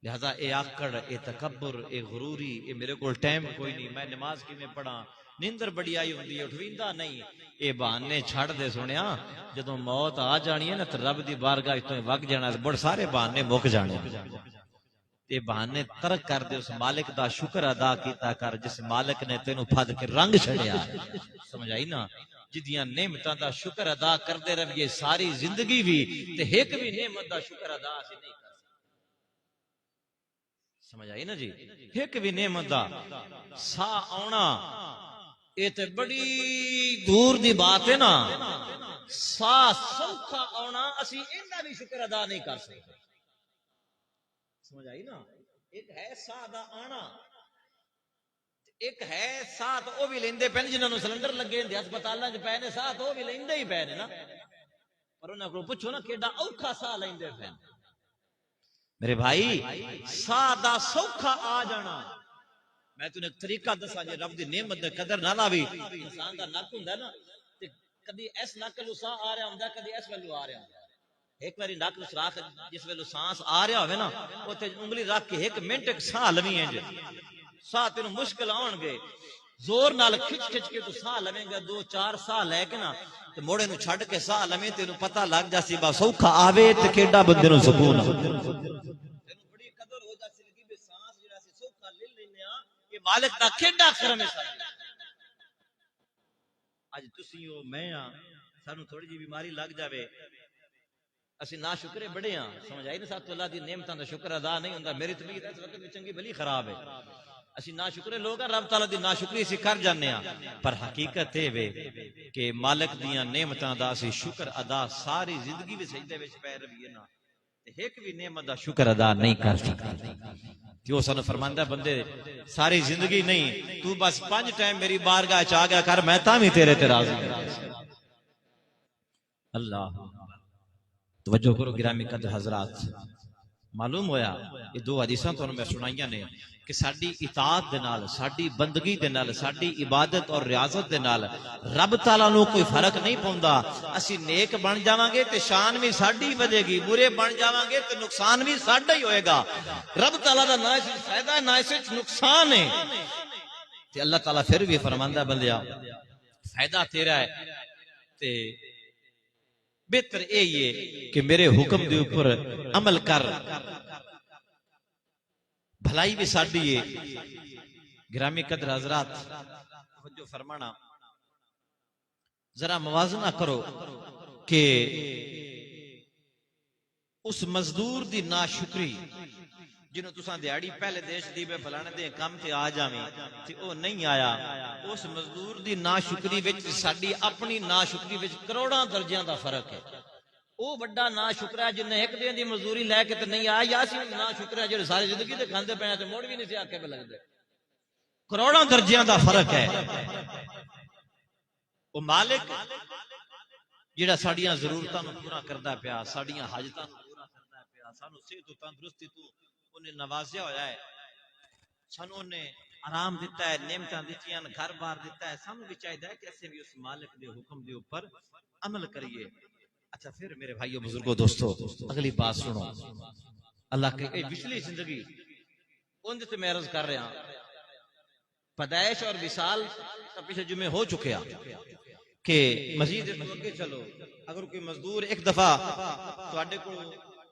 لہذا اے آکڑ اے تکبر اے غروری اے میرے کو ٹائم کوئی نہیں میں نماز کی میں پڑھا نیندر بڑی آئی ہوندی ہے اٹھویندا نہیں اے بہانے چھڑ دے سنیا جدو موت آ جانی ہے نا تے رب دی بارگاہ تو وگ جانا بڑے سارے بہانے مک جانے تے بہانے ترک کر دے اس مالک دا شکر ادا کیتا کر جس مالک نے تینوں پھد کے رنگ چھڑیا سمجھ آئی نا جدیاں نعمتاں دا شکر ادا کردے رہیے ساری زندگی بھی تے ایک بھی نعمت دا شکر ادا اسی نہیں کر سمجھ آئی نا جی ایک بھی نعمت دا سا آنا یہ تے بڑی دور دی بات ہے نا سا سوکھا آنا اسی انہاں بھی شکر ادا نہیں کر سکتے سمجھ آئی نا ایک ہے سا دا آنا ایک ہے سا تو وہ بھی لیندے پہنے جنہوں نے سلنڈر لگے ہیں ہسپتالاں چ پے نے سا تو وہ بھی لیندے ہی پے نے نا پر انہاں کو پوچھو نا کیڈا اوکھا سا لیندے پے میرے بھائی سا دا سوکھا آ جانا میں تنے ایک طریقہ دسا جے رب دی نعمت دی قدر نہ لاوی انسان دا نک ہوندا ہے نا تے کدی اس نک لو سا آ رہا ہوندا کدی اس ویلو آ رہا ہوندا ایک باری نک نو سراخ جس ویلو سانس آ رہا ہوئے نا اوتے انگلی رکھ کے ایک منٹ ایک سا لویں ہے جے سا تینوں مشکل آن گے زور نال کھچ کھچ کے تو سا لویں گا 2-4 سا لے کے نا تے موڑے نو چھڈ کے سا لویں تینوں پتہ لگ جاسی با سوکھا آوے تے کیڈا بندے نو سکون بڑی قدر ہو جاسی لگی بے سانس جڑا سی سوکھا لے لینے ہاں کہ مالک دا کیڈا کرم ہے اج تسیو میں ہاں سانو تھوڑی جی بیماری لگ جاوے اسی نا شکرے بڑے ہاں سمجھ آئی نا ساتھ اللہ دی نعمتاں دا شکر ادا نہیں ہوندا میری طبیعت اس وقت بھی چنگی بھلی خراب ہے اسی نا شکرے لوگ ہیں رب تعالیٰ دی نا شکری اسی کر جانے ہاں پر حقیقت ہے وے کہ مالک دیاں نعمتاں دا اسی شکر ادا ساری زندگی بھی سجدے وچ پے رہیے نا ایک بھی نعمت دا شکر ادا نہیں کر سکتا جو سانو فرماندا بندے ساری زندگی نہیں تو بس 5 ٹائم میری بارگاہ چ آ گیا کر میں تاں بھی تیرے تے راضی اللہ توجہ کرو گرامی قدر حضرات معلوم ہویا یہ 2 حدیثاں تو میں سنائیاں نے کہ ساڈی اطاعت دے نال ساڈی بندگی دے نال ساڈی عبادت اور ریاضت دے نال رب تعالیٰ نو کوئی فرق نہیں پوندا اسی نیک بن جاواں گے تے شان بھی ساڈی ودے گی برے بن جاواں گے تے نقصان بھی ساڈا ہی ہوئے گا رب تعالیٰ دا نہ اس فائدہ ہے نہ اس نقصان ہے تے اللہ تعالیٰ پھر بھی فرماندا بندیا فائدہ تیرا ہے تے بہتر یہی ہے کہ میرے حکم دے اوپر عمل کر بھلائی بھی ساڈی ہے گرامی قدر حضرات توجہ فرمانا ذرا موازنہ کرو کہ اس مزدور دی ناشکری جنہوں تساں دیہڑی پہلے دیش دی بے فلانے دے کم تے آ جاویں تے او نہیں آیا، اس مزدور دی ناشکری وچ ساڈی اپنی ناشکری وچ کروڑاں درجیاں دا فرق ہے۔ او بڑا ناشکر ہے جن نے ایک دن دی مزدوری لے کے تے نہیں آیا، یا سی ناشکر ہے جڑے ساری زندگی تے کھاندے پے تے موڑ بھی نہیں سی آکے پہ لگدے۔ کروڑاں درجیاں دا فرق ہے۔ او مالک جڑا ساڈیاں ضرورتاں نوں پورا کردا پیا، ساڈیاں حاجتاں نوں پورا کردا پیا، سانو صحت و تندرستی تو انہیں نوازیا ہویا ہے، سانو نے آرام دیتا ہے، نعمتاں دتیاں، گھر بار دیتا ہے، سانو بھی چاہیے کہ اسے بھی اس مالک دے حکم دے اوپر عمل کریے۔ اچھا پھر میرے بھائیو بزرگو دوستو اگلی بات سنو، اللہ کے پچھلی زندگی ان سے میں عرض کر رہا پیدائش اور وصال پچھلے جمعے ہو چکیا کہ مزید آگے چلو، اگر کوئی مزدور ایک دفعہ تواڈے کو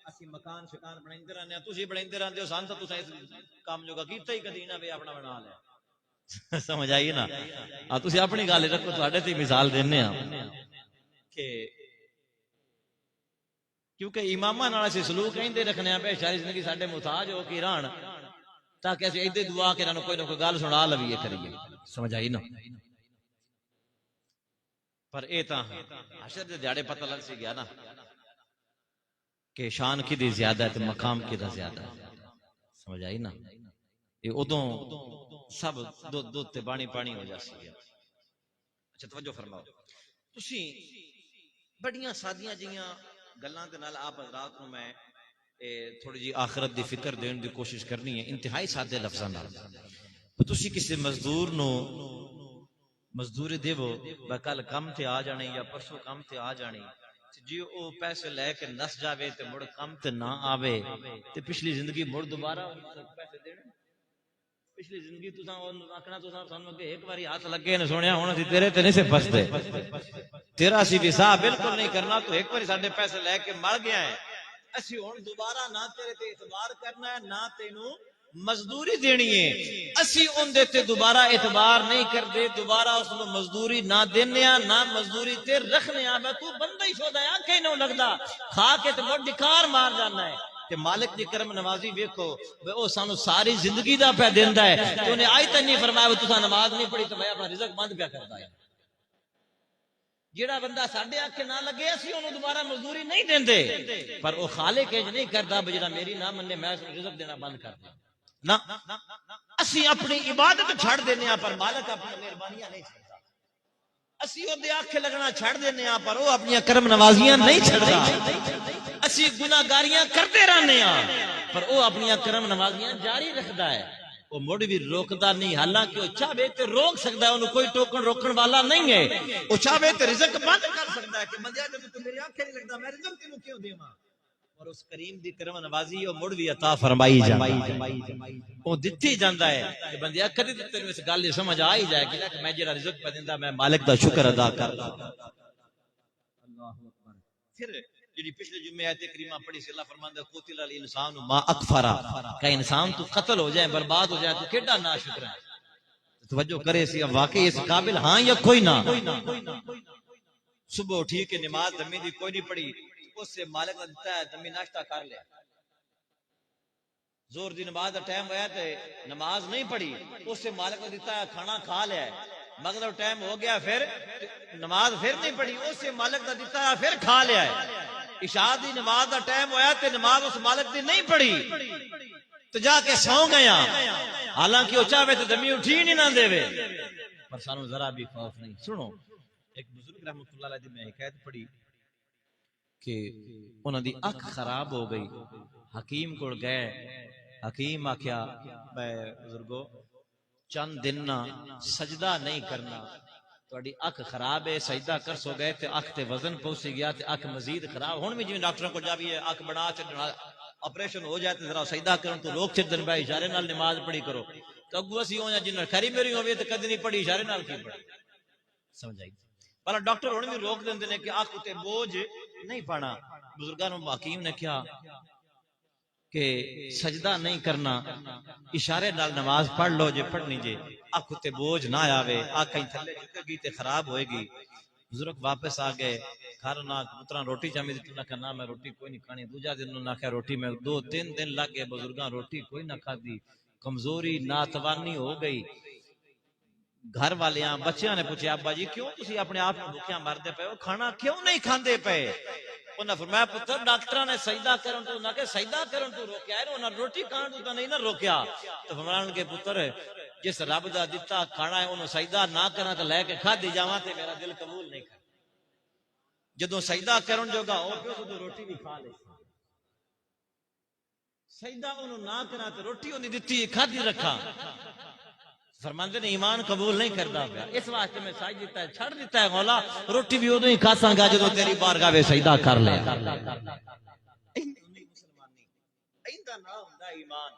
اسی مکان شکان بنائندے رہنے تسی بنائندے رہندے ہو، سان تساں اس کام جو کیتا ہی کدی نہ وے اپنا بنا لیا، سمجھ آئی نا؟ تسی اپنی گل رکھو، تواڈے تے مثال دینے ہاں کہ کیونکہ اماماں نال اسی سلوک ایندے رکھنے ہیں پہ ساری زندگی ساڈے محتاج ہو کے رہن تاکہ اسی ایدے دعا کے انہاں کوئی نہ کوئی گل سنا لویے کریے، سمجھ آئی نا؟ پر اے تاں حشر دے دیہاڑے پتہ لگ سی گیا نا کہ شان کی دی زیادہ ہے تے مقام کی دا زیادہ ہے، سمجھ آئی نا؟ یہ ادوں سب دودھ تے پانی پانی ہو جا سی گیا۔ اچھا توجہ فرماؤ، تسی بڑیاں سادیاں جیاں گلاں دے نال آپ حضرات نوں میں تھوڑی جی آخرت دی فکر دین دی کوشش کرنی ہے انتہائی سادے لفظاں نال۔ تسی کسی مزدور نو مزدوری دیو کل کم تے آ جانے یا پرسوں کم تے آ جانی، جی او پیسے لے کے نس جاوے تے مڑ کم تے نہ آوے تے پچھلی زندگی مڑ دوبارہ پیسے دینے، پچھلی زندگی تساں آکھنا تساں سانوں کہ ایک باری ہاتھ لگے نے سونیا ہن اسی تیرے تے نہیں سے پھسدے، تیرا اسی حساب بالکل نہیں کرنا، تو ایک باری ساڈے پیسے لے کے مر گیا ہے، اسی ہن دوبارہ نہ تیرے تے اعتبار کرنا ہے نہ تینوں مزدوری دینی ہے، اسی ان دیتے دوبارہ اعتبار نہیں کردے، دوبارہ اس کو مزدوری نہ دینے نہ مزدوری تے رکھنے میں تو بندہ ہی شودا ہے، آنکھیں نہ لگدا کھا کے تے مڑ ڈکار مار جانا ہے کہ مالک دی کرم نوازی ویکھو او سانو ساری زندگی دا پہ دیندا ہے، تو انہیں آج تک نہیں فرمایا وہ تساں نماز نہیں پڑھی تو میں اپنا رزق بند پیا کردا ہے۔ جیڑا بندہ ساڈے آنکھیں نہ لگے اسی انہوں دوبارہ مزدوری نہیں دیندے، پر وہ خالق اج نہیں کردا جیڑا میری نہ مننے میں رزق دینا بند کر دیں نہ، اسی اپنی عبادت چھڑ دینے پر مالک اپنی مہربانیاں نہیں چھڑتا، اسی او دے آنکھیں لگنا چھڑ دینے پر وہ اپنی کرم نوازیاں نہیں چھڑدا، اسی گناہگاریاں کرتے رہنے پر وہ اپنی کرم نوازیاں جاری رکھدا ہے، وہ مڑ بھی روکدا نہیں، حالانکہ وہ چاہے تے روک سکدا ہے، انہوں کوئی ٹوکن روکن والا نہیں ہے، وہ چاہے تے رزق بند کر سکتا ہے کہ بندیا جب تو میری آنکھیں نہیں لگدا میں رزق تینوں کیوں دیواں، اور اس کریم دی کرم نوازی وہ مڑ بھی عطا فرمائی جاندا ہے، وہ دتی جاندا ہے کہ بندیا کدی تے تینوں اس گل دی سمجھ آ ہی جائے کہ میں جڑا رزق پہ دیندا میں مالک دا شکر ادا کردا۔ اللہ اکبر۔ پھر جڑی پچھلے جمعے آیت کریمہ پڑھی سی، اللہ فرماندا ہے قتل الانسان ما اکفر، کہ انسان تو قتل ہو جائے برباد ہو جائے تو کیڈا ناشکر ہے، توجہ کرے سی واقعی اس قابل ہاں یا کوئی نہ، صبح اٹھی کے نماز دمی دی کوئی نہیں پڑھی، اس سے مالک نے دیتا ہے دمی ناشتہ کر لیا، زور دی نماز دا ٹائم ہوا تے نماز نہیں پڑھی، اس سے مالک نے دیتا ہے کھانا کھا لیا، مغرب ٹائم ہو گیا پھر نماز پھر نہیں پڑھی، اس سے مالک نے دیتا ہے پھر کھا لیا، عشاء دی نماز دا ٹائم ہوا تے نماز اس مالک دی نہیں پڑھی تو جا کے سو گیا، حالانکہ وہ چاہے تو دمی اٹھی نہیں نہ دے، پر سانو ذرا بھی خوف نہیں۔ سنو ایک بزرگ رحمت اللہ علیہ میں حکایت پڑھی کہ انہوں دی اکھ خراب ہو گئی، حکیم کو گئے، حکیم آکھیا میں بزرگو چند دن نہ سجدہ نہیں کرنا، تہاڈی اکھ خراب ہے، سجدہ کر سو گئے تے اکھ تے وزن پہنچ گیا تے اکھ مزید خراب، ہن بھی جویں ڈاکٹراں کو جاویے اکھ بنا چڈنا آپریشن ہو جائے تے ذرا سجدہ کرن تو روک چھڈن بھائی اشارے نال نماز پڑھی کرو، تو اگوں اسی ہو جن خری میری ہوے تے کدی نہیں پڑھی اشارے نال کی پڑھی، سمجھ آئی؟ پر ڈاکٹر ہن بھی روک دیندے نے کہ اکھ تے بوجھ نہیں پانا، بزرگاں نوں حکیم نے کہا کہ سجدہ نہیں کرنا، اشارے نال نماز پڑھ لو جے پڑھنی جے، اکھ تے بوجھ نہ آوے، اکھ تھلے جھک گئی تے خراب ہوئے گی۔ بزرگ واپس آ گئے، کھا نہ پترا روٹی چاہیے دیتی نہ کہ نہ میں روٹی کوئی نہیں کھانی دوجا دن نہ کہ روٹی میں 2-3 دن لگ گئے بزرگاں روٹی کوئی نہ کھادی کمزوری ناتوانی ہو گئی گھر والیاں بچیاں نے پوچھا ابا جی کیوں تسی اپنے آپ کو بھوکیاں مردے پے ہو کھانا کیوں نہیں کھاندے پے انہاں فرمایا پتر ڈاکٹراں نے سجدہ کرن تو نہ کہ سجدہ کرن تو روکیا ہے انہاں روٹی کھان تو نہیں نہ روکیا تو فرمان کے پتر جس رب دا دتا کھانا ہے انہوں سجدہ نہ کراں تے لے کے کھا دی جاواں تے میرا دل قبول نہیں کر جدوں سجدہ کرن جوگا ہو پیو تو روٹی بھی کھا لے سجدہ انہوں نہ کراں تے روٹی انہی دتی کھادی رکھا فرماندے نے ایمان قبول نہیں کردا پیا اس واسطے میں ساج دیتا ہے چھڑ دیتا ہے مولا روٹی بھی اودوں ہی کھاساں گا جدوں تیری بارگاہ وچ سجدہ کر لیا مسلمانی ایندا نہ ہوندا ایمان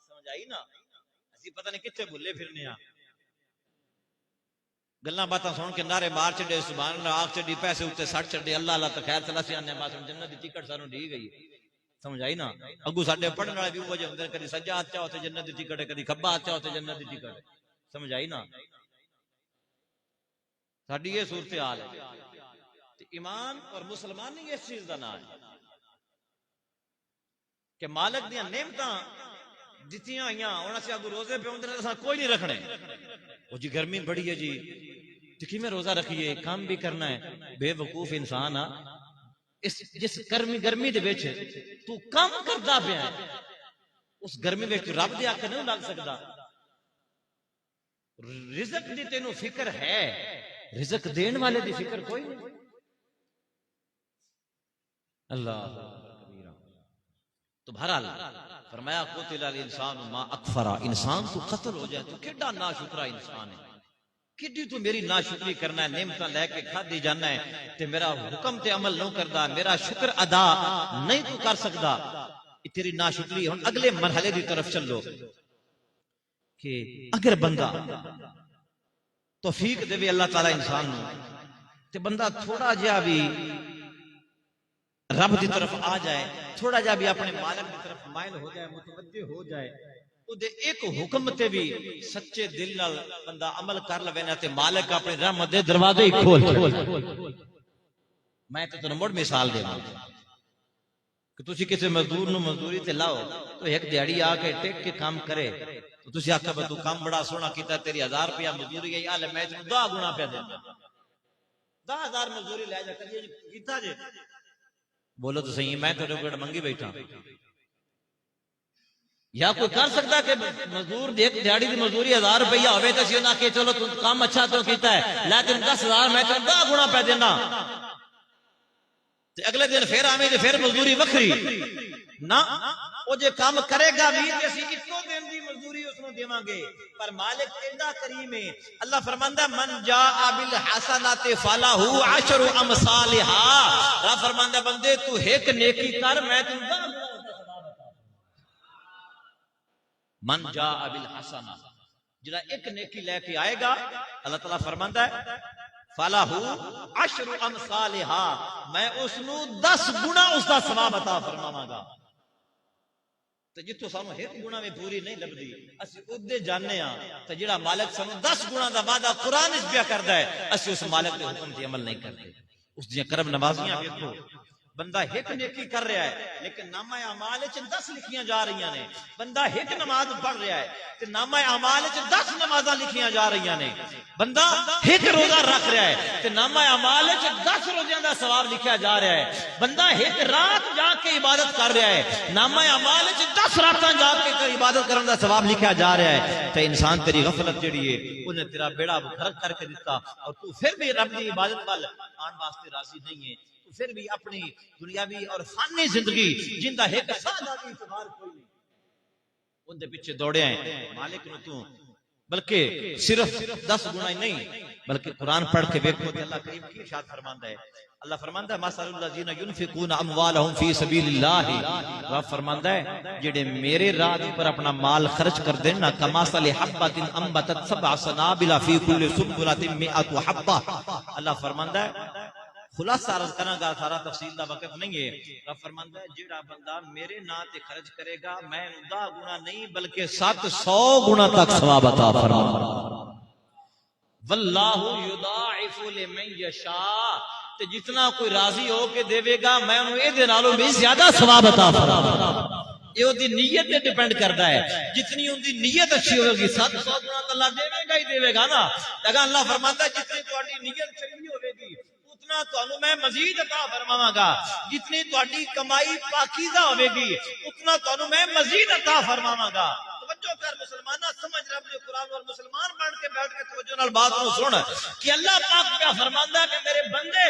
سمجھ آئی نا اسی پتہ نہیں کتھے بھلے پھرنے ہاں گلاں باتاں سن کے نعرے مار چڑے سبحان اللہ آکھ چڑی پیسے اوتے سٹ چڑے اللہ اللہ تو خیر تلاسیاں نے بس جنت دی ٹکٹ سانو دی گئی سمجھ آئی نا اگو ساڈے پڑھن والے بھی وجہ ہوندے کدی سجا ہاتھ چاہو تے جنت دی ٹکٹ ہے کدی کھبا ہاتھ چاہو تے جنت دی ٹکٹ ہے سمجھ آئی نا ساڈی یہ صورتحال ہے تے ایمان اور مسلمانی اس چیز دا نام ہے کہ مالک دیاں نعمتاں دتیاں ہوئیاں انہاں سے اگو روزے پہ ہوندے اساں کوئی نہیں رکھنے وہ جی گرمی بڑی ہے جی تکی میں روزہ رکھیے کام بھی کرنا ہے بے وقوف انسان جس گرمی دے وچ تو کام کردا پیا ہے اس گرمی وچ تو رب دے آکھ نہیں لگ سکدا رزق دی تینوں فکر ہے رزق دین والے دی فکر کوئی نہیں اللہ تو بہرحال فرمایا قتل الانسان ما اکفرا انسان تو قتل ہو جائے تو کیڈا ناشکرا انسان ہے کڈی تو میری ناشکری کرنا ہے نعمتاں لے کے کھادی جانا ہے تے میرا حکم تے عمل نہ کردا میرا شکر ادا نہیں تو کر سکدا تیری ناشکری ہن اگلے مرحلے دی طرف چلو کہ اگر بندہ توفیق دے اللہ تعالی انسان نو تے بندہ تھوڑا جہا بھی رب دی طرف آ جائے تھوڑا جہا بھی اپنے مالک دی طرف مائل ہو جائے متوجہ ہو جائے او دے ایک حکم تے بھی سچے دل نال بندہ عمل کر لوے نا تے مالک اپنے رحمت دے دروازے ہی کھول میں تے تینوں مڑ مثال دیواں کہ تسی کسی مزدور نو مزدوری تے لاؤ تو ایک دیہڑی آ کے ٹیک کے کام کرے تو تسی آکھا تو کام بڑا سونا کیتا تیری 1000 روپیہ مزدوری ہے آلے میں تینوں 10 گنا پہ دینا 10,000 مزدوری لے جا کریے کیتا جے بولو تو صحیح میں تیرے کو منگی بیٹھا یا کوئی کر سکتا کہ مزدور ایک دیہڑی دی مزدوری 1000 روپیہ ہوے تے سی نہ کہ چلو تو کام اچھا تو کیتا ہے لیکن 10,000 میں تینوں 10 گنا پہ دینا تے اگلے دن پھر آویں تے پھر مزدوری وکھری نہ او جے کام کرے گا بھی تے اسی اتنو دن دی مزدوری اس نو دیواں گے پر مالک ایڈا کریم ہے اللہ فرماندا من جاء بالحسنات فلہ عشر امثالها اللہ فرماندا بندے تو ایک نیکی کر میں تینوں 10 گنا من جاء بالحسنہ جڑا ایک نیکی لے کے آئے گا اللہ تعالیٰ فرماندا ہے فَلَهُ عَشْرُ أَمْثَالِهَا میں اس نو 10 گنا اس کا ثواب عطا فرماواں گا تے جتھوں سانو ایک گنا میں پوری نہیں لبدی اسی اودے جاننے ہاں تے جڑا مالک سانو 10 گنا دا وعدہ قرآن وچ پیا کردا ہے اسی اس مالک دے حکم تے عمل نہیں کرتے اس دی کرم نوازیاں ویکھو بندہ ایک نیکی کر رہا ہے لیکن نامہ اعمال وچ 10 لکھیاں جا رہی ہیں بندہ ایک نماز پڑھ رہا ہے تے نامہ اعمال وچ 10 نمازاں لکھیاں جا رہی ہیں بندہ ایک روزہ رکھ رہا ہے تے نامہ اعمال وچ 10 روزیاں دا ثواب لکھیا جا رہا ہے بندہ ایک رات جا کے عبادت کر رہا ہے نامہ اعمال وچ 10 راتاں جا کے عبادت کرن دا ثواب لکھیا جا رہا ہے تے انسان تیری غفلت جڑی ہے انہیں تیرا بیڑا غرق کر کے دتا اور تو پھر بھی رب دی عبادت وال آن واسطے راضی نہیں ہے پھر بھی اپنی دنیاوی اور فانی زندگی جندہ ایک سادہ بھی اعتبار کوئی نہیں ان دے پیچھے دوڑے ہیں مالک نو تو بلکہ صرف 10 گنا ہی نہیں بلکہ قرآن پڑھ کے دیکھو کہ اللہ کریم کی ارشاد فرماندا ہے اللہ فرماندا ہے مثل الذین ينفقون اموالهم فی سبیل اللہ رب فرماندا ہے جڑے میرے راہ پر اپنا مال خرچ کر دین نا کمثل حبۃ انبتت 7 سنابل فی کل سنبلۃ 100 حبہ اللہ فرماندا ہے خلاصہ عرض کرنا گا سارا تفصیل دا وقت نہیں ہے رب فرماندا ہے جڑا بندہ میرے نام تے خرچ کرے گا میں 10 گنا نہیں بلکہ 700 گنا تک ثواب عطا فرماؤں گا واللہ یضاعف لمن یشاء تے جتنا کوئی راضی ہو کے دے گا میں انہوں اے دے نالوں بھی زیادہ ثواب عطا فرماواں یہ وہ دی نیت پہ ڈیپینڈ کرتا ہے جتنی ان دی نیت اچھی ہوگی 700 گنا تو اللہ دے گا نا اگر اللہ فرماتا ہے جتنی تہاڈی نیت چنگی ہوے گی اتنا تانوں میں مزید عطا فرماواں گا جتنی تہاڈی کمائی پاکیزہ ہوے گی اتنا تانوں میں مزید عطا فرماواں گا توجہ کر مسلمانہ سمجھ رب نے قرآن اور مسلمان بن کے بیٹھ کے توجہ نال بات نو سن کہ اللہ پاک کیا فرماندا ہے کہ میرے بندے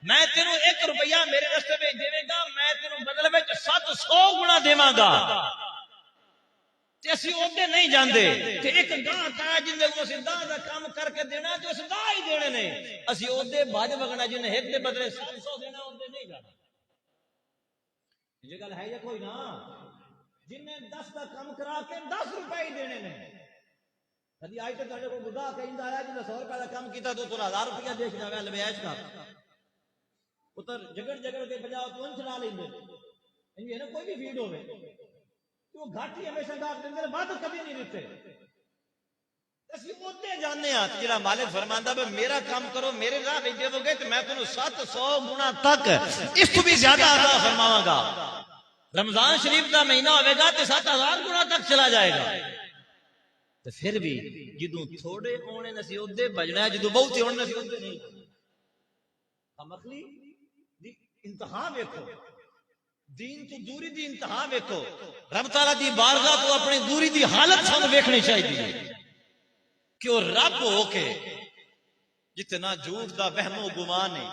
میں تینوں 1 روپیہ میرے راستے میں دے گا میں تینوں بدلے میں 700 گنا دیواں گا تے اسی اوتے نہیں جاندے تے ایک گاہ تا جندے کو اسی گاہ دا کام کر کے دینا تے اس گاہ ہی دینے نے اسی اوتے بھاج وگنا جن ایک دے بدلے 700 دینا اوتے نہیں جانا یہ گل ہے یا کوئی نہ جن نے 10 کا کام کرا کے 10 روپے ہی دینے نے کدی آئی تے تہاڈے کو گدا کہندا آیا جن 100 روپے دا کام کیتا تو 1000 روپیہ دے کے جاوے لویش کا اتر جگڑ جگڑ کے بجا تو ان چلا لیندے یہ نا کوئی بھی فیڈ ہوے تو گھاٹی ہمیشہ گاہ دے بعد کبھی نہیں دیتے اسی اوتے جاننے ہاں جڑا مالک فرماندا ہے میرا کام کرو میرے راہ وچ دے گے تے میں تانوں 700 گنا تک اس تو بھی زیادہ عطا فرماواں گا رمضان شریف کا مہینہ ہوے گا تے 7000 گنا تک چلا جائے گا تے پھر بھی جدوں تھوڑے ہونے نسی اودے بجنا ہے جدوں بہت ہونے نسی اودے نہیں مخلی دی انتہا ویکھو دین تو دوری دی انتہا ویکھو رب تعالیٰ دی بارگاہ تو اپنی دوری دی حالت سن ویکھنی چاہیے کہ وہ رب ہو کے جتنا جھوٹ دا وہم و گمان ہے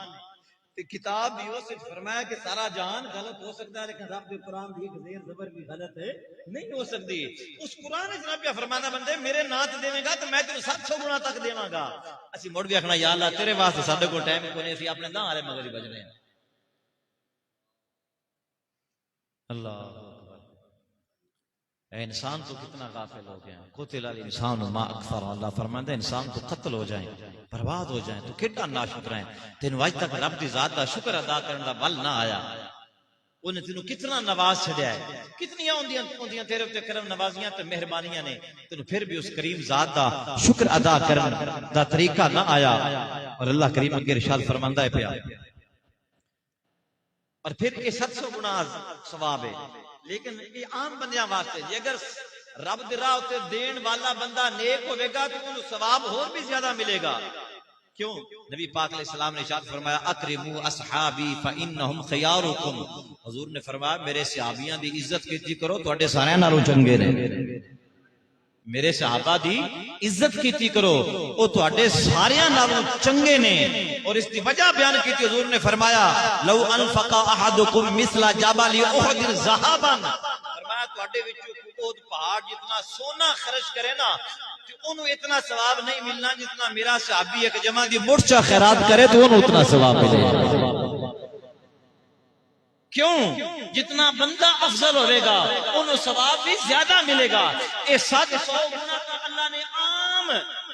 تے کتاب بھی وہ صرف فرمایا کہ سارا جہان غلط ہو سکتا ہے لیکن رب دے قرآن دی ایک زیر زبر بھی غلط ہے نہیں ہو سکتی اس قرآن اس رب کیا فرمانا بندے میرے نات دے گا تو میں تینوں 700 گنا تک دیواں گا اسی مڑ بھی آکھنا یا اللہ تیرے واسطے ساڈے کو ٹائم کو نہیں اسی اپنے نہ والے مگر ہی بجنے ہیں اللہ اے انسان تو کتنا غافل ہو گیا قتل الانسان ما اکثر اللہ فرماندا ہے انسان تو قتل ہو جائیں برباد ہو جائیں تو کیڈا ناشکر ہیں تینوں اج تک رب دی ذات دا شکر ادا کرن دا بل نہ آیا انہیں تینوں کتنا نواز چھڑیا ہے کتنی ہوندیاں تیرے تے کرم نوازیاں تے مہربانیاں نے تینوں پھر بھی اس کریم ذات دا شکر ادا کرن دا طریقہ نہ آیا اور اللہ کریم اگے ارشاد فرماندا ہے پیا اور پھر یہ 700 گنا ثواب ہے لیکن یہ عام بندیاں واسطے جی اگر رب دے راہ تے دین والا بندہ نیک ہوے گا تو انہوں ثواب اور بھی زیادہ ملے گا کیوں نبی پاک علیہ السلام نے ارشاد فرمایا اکرموا اصحابی فانہم خیارکم حضور نے فرمایا میرے صحابیاں دی عزت کیتی کرو تواڈے سارے نالوں چنگے نے میرے صحابہ دی عزت کیتی کرو او تواڈے سارے نالوں چنگے نے اور اس دی وجہ بیان کیتی حضور نے فرمایا لو انفق احدکم مثل جبل احد ذهبا فرمایا تواڈے وچوں احد پہاڑ جتنا سونا خرچ کرے نا تے اونوں اتنا ثواب نہیں ملنا جتنا میرا صحابی ایک جمع دی مرچا خیرات کرے تو اونوں اتنا ثواب ملے کیوں جتنا بندہ افضل ہوئے گا انہوں ثواب بھی زیادہ ملے گا یہ 700 گنا کا اللہ نے عام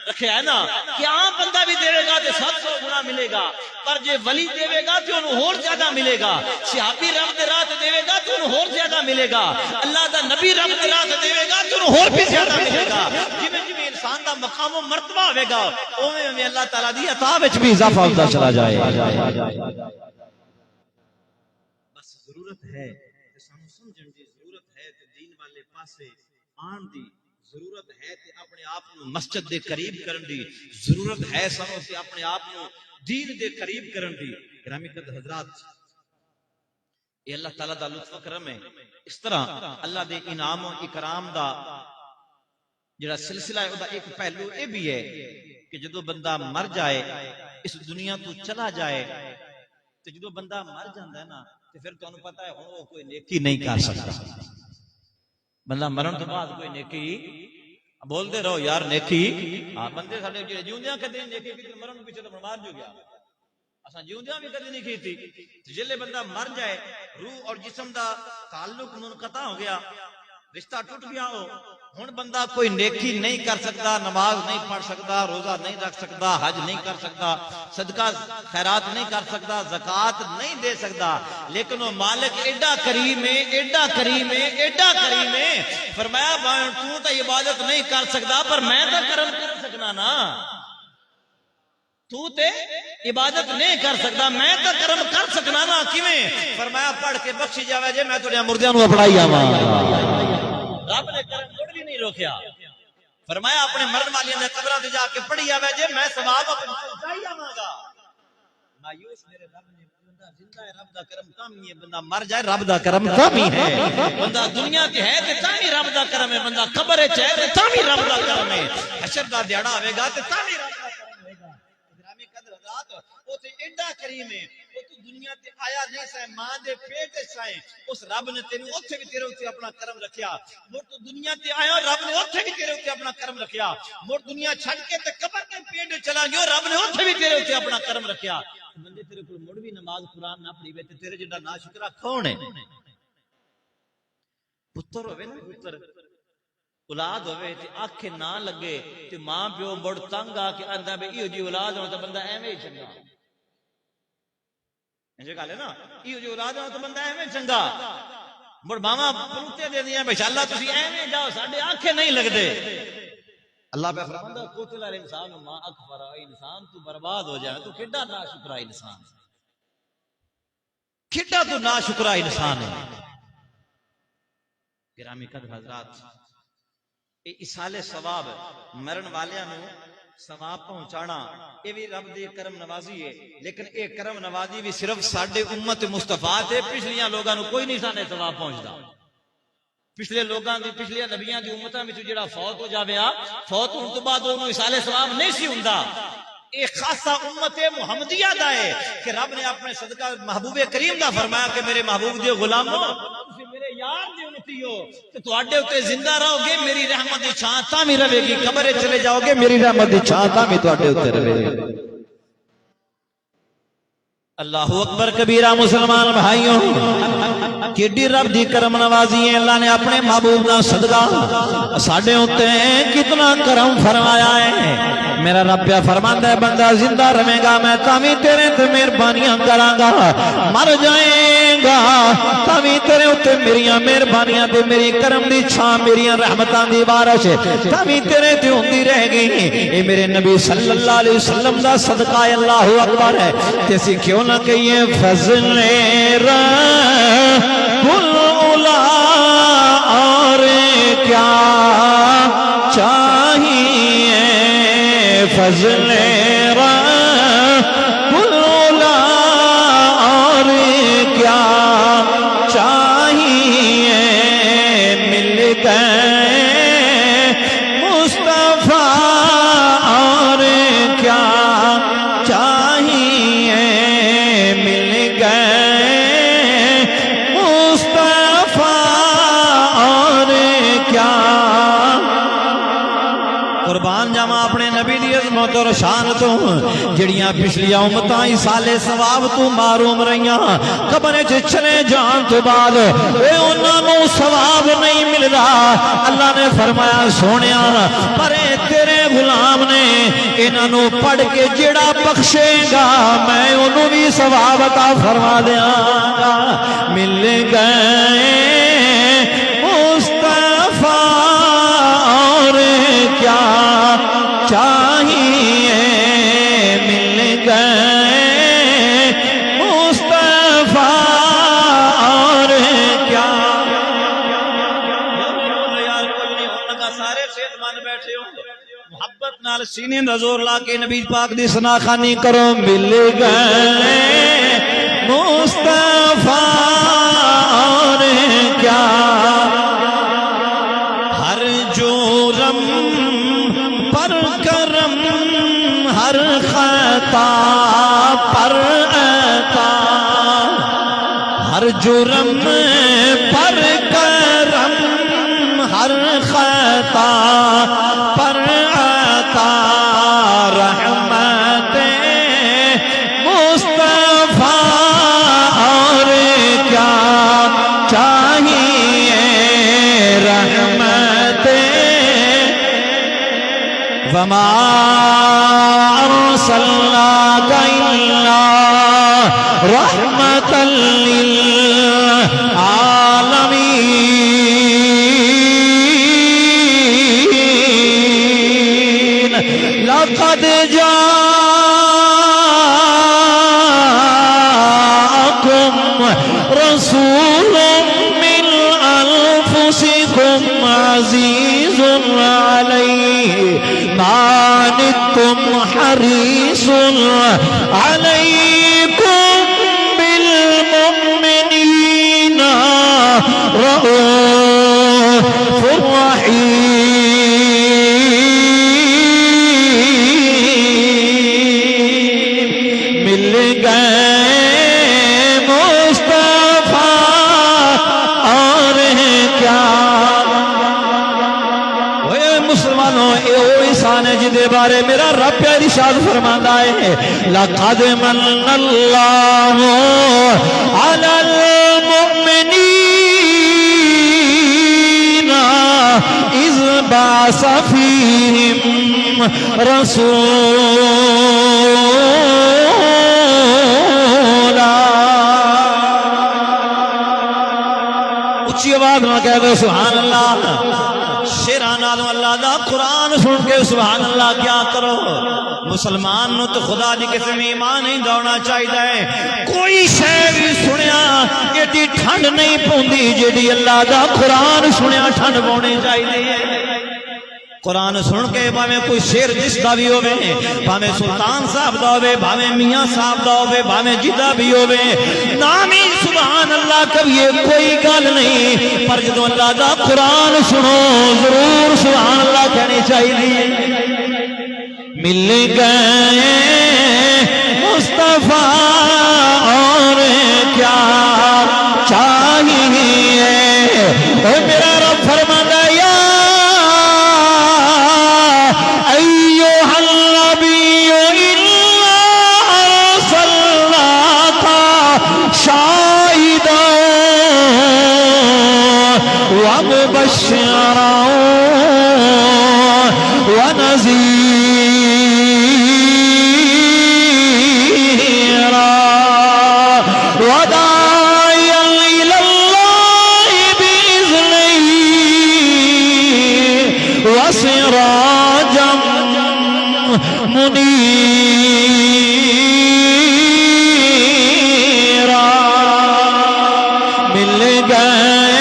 رکھا ہے نا کہ عام بندہ بھی دے گا تو 700 گنا ملے گا پر جو ولی دے گا تو انہوں اور زیادہ ملے گا صحابی رب دے رات دے گا تو انہوں اور زیادہ ملے گا اللہ دا نبی رب دے رات دے گا تو انہوں اور بھی زیادہ ملے گا جی انسان دا مقام و مرتبہ ہوئے گا اوہ میں اللہ تعالیٰ دی عطا وچ بھی اضافہ ہوتا چلا جائے ضرورت ہے کہ سانو سمجھن دی ضرورت ہے تے دین والے پاسے آن دی ضرورت ہے تے اپنے آپ کو مسجد دے قریب کرن دی ضرورت ہے سانو تے اپنے آپ کو دین دے قریب کرن دی گرامی قدر حضرات یہ اللہ تعالیٰ دا لطف و کرم ہے اس طرح اللہ دے انعام و اکرام دا جڑا سلسلہ ہے دا ایک پہلو یہ بھی ہے کہ جدو بندہ مر جائے اس دنیا تو چلا جائے تو جدو بندہ مر جاندہ ہے نا تو پھر تو انہوں پتا ہے وہ کوئی نیکی نہیں کر سکتا بندہ مرن تو بعد کوئی نیکی بول دے رہو یار نیکی بندے ساڑھے جیوندیاں کہتے ہیں نیکی کی مرن پیچھے تو مار جو گیا اساں جیوندیاں بھی کہتے نہیں کی تھی جلے بندہ مر جائے روح اور جسم دا تعلق منقطع ہو گیا رشتہ ٹوٹ گیا ہو ہن بندہ کوئی نیکی نہیں کر سکتا نماز نہیں پڑھ سکتا روزہ نہیں رکھ سکتا حج نہیں کر سکتا صدقہ خیرات نہیں کر سکتا زکوٰۃ نہیں دے سکتا لیکن وہ مالک ایڈا کریم ہے ایڈا کریم ہے ایڈا کریم ہے فرمایا تو عبادت نہیں کر سکتا پر میں تو کرم کر سکنا نا تو تے عبادت نہیں کر سکتا، میں تو کرم کر سکنا نا، کیویں؟ فرمایا پڑھ کے بخشی جاوے جے میں تہاڈے مردیاں نوں اپڑائی آواں۔ رب نے کرم مڑ بھی نہیں روکیا، فرمایا اپنے مرن والیاں دے قبراں تے جا کے پڑھی آوے جے میں ثواب اپنے پہنچائی آواں گا۔ مایوس میرے رب نے، بندہ زندہ ہے رب دا کرم کم ہی ہے، بندہ مر جائے رب دا کرم کم ہی ہے، بندہ دنیا تے ہے تے تاں بھی رب دا کرم ہے، بندہ قبر وچ ہے تے تاں بھی رب دا کرم ہے، حشر دا دیہڑا آوے گا تے تاں بھی رب دا کرم ہوئے گا۔ گرامی قدر حضرات، وہ تے ایڈا کریم ہے، وہ تو دنیا تے آیا نہیں سائے، ماں دے پیٹ وچ سائے، اس رب نے تینوں اوتھے بھی تیرے اوتے اپنا کرم رکھیا، مڑ تو دنیا تے آیا رب نے اوتھے بھی تیرے اوتے اپنا کرم رکھیا، مڑ دنیا چھڈ کے تے قبر دے پیٹ وچ چلا گیا، رب نے اوتھے بھی تیرے اوتے اپنا کرم رکھیا۔ بندے تیرے کو مڑ بھی نماز قرآن نہ پڑھی وے تے تیرے جڑا ناشکرا کون ہے؟ پتر ہوے نا، پتر اولاد ہوے تے آنکھ نہ لگے تے ماں پیو مڑ تنگ آ کے آندا بے ایو جی اولاد ہو تے بندہ ایویں ہی چنگا، انجے گل ہے نا، ایو جی اولاد ہو تے بندہ ایویں چنگا، مڑ ماواں پروتے دے دیاں بے اللہ تسی ایویں جاؤ ساڈے آنکھیں نہیں لگدے۔ اللہ پہ فرماندا قتل الانسان ما اکفر، انسان تو برباد ہو جائے، تو کیڈا ناشکرا انسان ہے، کیڈا تو ناشکرا انسان ہے۔ گرامی قدر حضرات، اے ایصال ثواب مرن والیاں نو ثواب پہنچانا اے بھی رب دی کرم نوازی ہے، لیکن اے کرم نوازی بھی صرف ساڈے امت مصطفیٰ تے، پچھلیاں لوگاں نو کوئی نہیں سانے ثواب پہنچدا۔ پچھلے لوگاں دی، پچھلے نبیاں دی امتاں وچ جڑا فوت ہو جاوے آ، فوت ہون تو بعد اونوں ایصال ثواب نہیں سی ہوندا۔ ایک خاصہ امت محمدیہ دا ہے کہ رب نے اپنے صدقہ محبوب کریم دا فرمایا کہ میرے محبوب دے غلاموں تسی میرے یار دی امتی ہو تے تواڈے اوتے زندہ رہو گے، میری رحمت دی چھاں تاں بھی رہے گی، قبر وچ چلے جاؤ گے میری رحمت دی چھاں تاں بھی تواڈے اوتے رہے گی۔ اللہ اکبر کبیرہ مسلمان بھائیوں، کیڈی رب دی کرم نوازی ہے، اللہ نے اپنے محبوب دا صدقہ ساڈے اوتے کتنا کرم فرمایا ہے۔ میرا رب پیا فرماندا ہے بندہ زندہ رہے گا میں تاوی تیرے تے مہربانیاں کراں گا، مر جائے گا تاوی تیرے اوتے میریاں مہربانیاں تے میری کرم دی چھاں میریاں رحمتاں دی بارش تاوی تیرے تے ہوندی رہے گی۔ اے میرے نبی صلی اللہ علیہ وسلم دا صدقہ ہے، اللہ اکبر ہے۔ تے اسی کیوں نہ کہیے فضل رب العلا اور کیا چاہیے، فضل رب العلا اور کیا چاہیے، مل گئے مصطفیٰ اور کیا چاہیے، مل گئے مصطفیٰ اور کیا۔ قربان جاواں اپنے نبی دی عظمت اور شان تو، جڑیاں پچھلیاں امتاں ایصال ثواب تو معروم رہیاں، قبر وچ چلے جان تو بعد اے انہاں نوں ثواب نہیں ملدا۔ اللہ نے فرمایا سونیا پر اے تیرے غلام نے انہاں نوں پڑھ کے جڑا بخشے گا میں انہوں بھی ثواب عطا فرما دیاں گا۔ مل گئے مصطفیٰ اور کیا چاہیے، مل گئے مصطفیٰ اور کیا۔ سارے صحت مند بیٹھے ہو، محبت نال سینے دا زور لا کے نبی پاک دی ثنا خوانی کرو۔ مل گئے مصطفیٰ اور کیا، ہر جرم پر کرم، ہر خطا پر عطا، ہر جرم پر کرم، ہر خطا پر عطا، رحمت مصطفیٰ اور کیا چاہیے، رحمت وما ارسلناک الا رحمۃ للعالمین۔ لقد جاء مل گئے مصطفیٰ اور کیا مسلمانوں اے او انسان ہے جدے بارے میرا رب پیار ارشاد فرماندا ہے لقد من اللہ علی المؤمنین اذ بعث فیہم رسولا اچھی آواز نہ کہہ دو سبحان اللہ شیرانالوں اللہ دا قرآن سن کے سبحان اللہ کیا کرو مسلمان نو تو خدا دی قسم ایمان نہیں دوڑنا چاہیے کوئی شے بھی سنیا ایڈی ٹھنڈ نہیں پوندی جیڑی اللہ دا قرآن سنیا ٹھنڈ پونی چاہیے قرآن سن کے بھاویں کوئی شیر جس دا بھی ہوئے بھاویں سلطان صاحب دا ہوئے بھاویں میاں صاحب دا ہوئے بھاویں جدہ بھی ہوئے نامی سبحان اللہ کبھی کوئی گل نہیں پر جدو اللہ دا قرآن سنو ضرور سبحان اللہ کہنی چاہیے مل گئے مصطفیٰ اور کیا چاہیے اے میرا رب فرماتا یا مبشرا ونذيرا وداعيا إلى الله بإذنه وسراجا منيرا مل گئے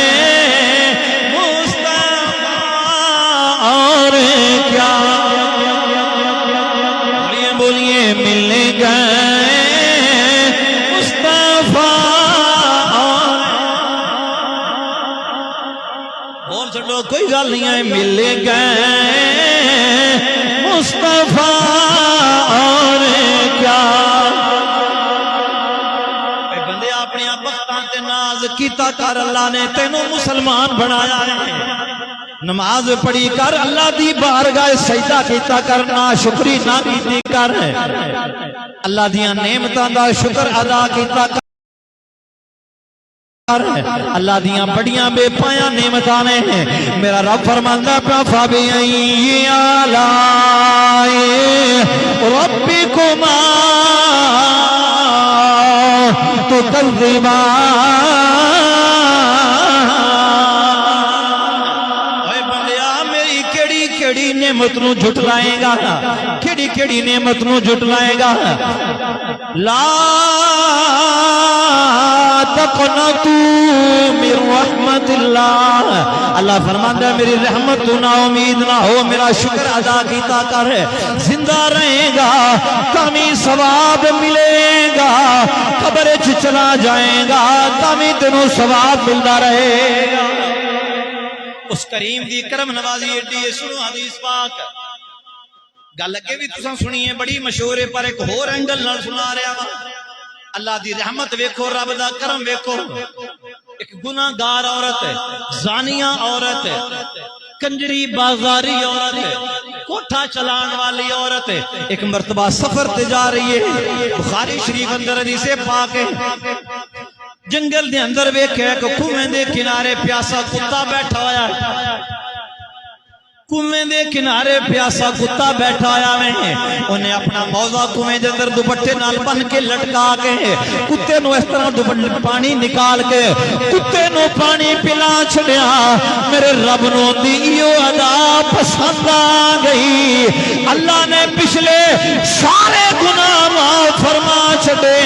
مل گئے مصطفیٰ بول چھڑو کوئی گل نہیں ہے مل گئے مصطفیٰ اور کیا اے بندے اپنے بختاں تے ناز کیتا کر اللہ نے تینوں مسلمان بنایا ہے نماز پڑھی کر اللہ دی بارگاہ سجدہ کیتا کر نا شکری نہ کیتی کر اللہ دیاں نعمتاں دا شکر ادا کیتا کر اللہ دیاں بڑیاں بے پایاں نعمتاں نے میرا رب فرماندا پیا فَبِأَيِّ آلَاءِ رَبِّكُمَا تُكَذِّبَانِ کیڑی نعمت نو جھٹلائے گا کیڑی نعمت نو جھٹلائے گا لا تقنطوا من رحمت اللہ اللہ فرماتا ہے میری رحمت تو نا امید نہ ہو میرا شکر ادا کیتا کر زندہ رہے گا تامی ثواب ملے گا قبر چلا جائے گا تامی تینوں ثواب ملتا رہے گا اس کریم دی کرم نوازی ایڈی سنو حدیث پاک گل اگے بھی تساں سنی ہے بڑی مشہور ہے پر ایک ہور اینگل نال سنا رہا وا اللہ دی رحمت ویکھو رب دا کرم ویکھو ایک گناہگار عورت ہے زانیہ عورت ہے کنجری بازاری عورت ہے کوٹھا چلان والی عورت ہے ایک مرتبہ سفر تے جا رہی ہے بخاری شریف اندر حدیث پاک ہے جنگل دے اندر ویکھے ایک کنویں دے کنارے پیاسا کتا بیٹھا ہویا ہے کنویں دے کنارے پیاسا کتا بیٹھا ہویا ہے انہیں اپنا موزہ کنویں دے اندر دوپٹے نال بن کے لٹکا کے کتے نو اس طرح دوپٹے پانی نکال کے کتے نو پانی پلا چھڑیا میرے رب نو دیو ادا پسند آ گئی اللہ نے پچھلے سارے گناہ معاف فرما چھڑے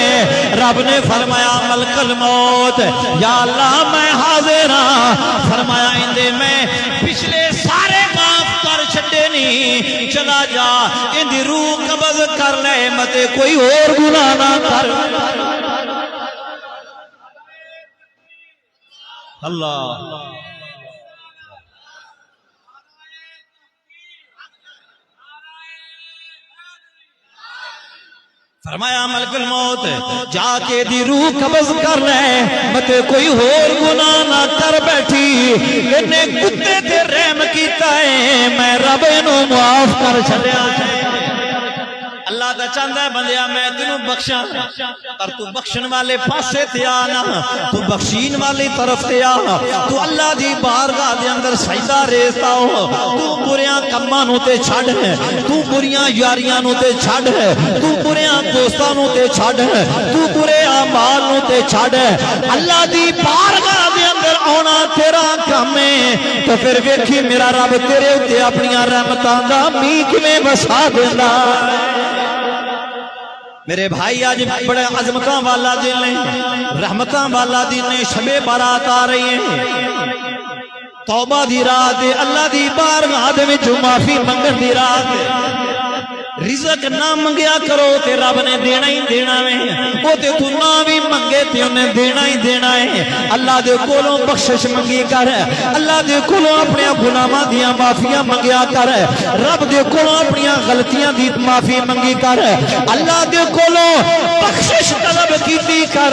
رب نے فرمایا ملک الموت یا اللہ میں حاضر ہاں فرمایا اندے میں پچھلے سارے معاف کر چھڑے نہیں چلا جا اندی روح قبض کر لے متے کوئی اور گناہ نہ کر اللہ فرمایا ملک الموت جا کے دی روح قبض کر لے مت کوئی اور گناہ نہ کر بیٹھی انہیں کتے تے رحم کیتا ہے میں رب انہوں معاف کر چھڑیا ہے اللہ دا چاہتا ہے بندیا میں تینوں بخشاں پر تو بخشن والے پاسے تے آنا تو بخشین والی طرف تے آنا تو اللہ دی بارگاہ دے اندر سجدہ ریزتا ہو تو بریاں کماں نو تے چھڑ ہے تو بریاں یاریاں نو تے چھڑ ہے تو بریاں دوستاں نو تے چھڑ ہے تو برے اعمال نو تے چھڑ ہے اللہ دی بارگاہ دے اندر آنا تیرا کام ہے تو پھر ویکھی میرا رب تیرے تے اپنی رحمتاں دا میہ کیویں وسا دیندا میرے بھائی آج بڑے عظمتاں والا دن ہے رحمتاں والا دن ہے شب برات آ رہی ہے توبہ دی رات ہے اللہ دی بارگاہ دے وچ معافی منگن دی رات ہے رزق نہ منگیا کرو تے رب نے دینا ہی دینا ہے وہ تے تو نہ بھی منگے تے انہیں دینا ہی دینا ہے اللہ دے کولوں بخشش منگی کر اللہ دے کولوں اپنے گناہاں دیاں معافیاں منگیا کر رب دے کولوں اپنی غلطیاں دی معافی منگی کر اللہ دے کولوں بخشش طلب کیتی کر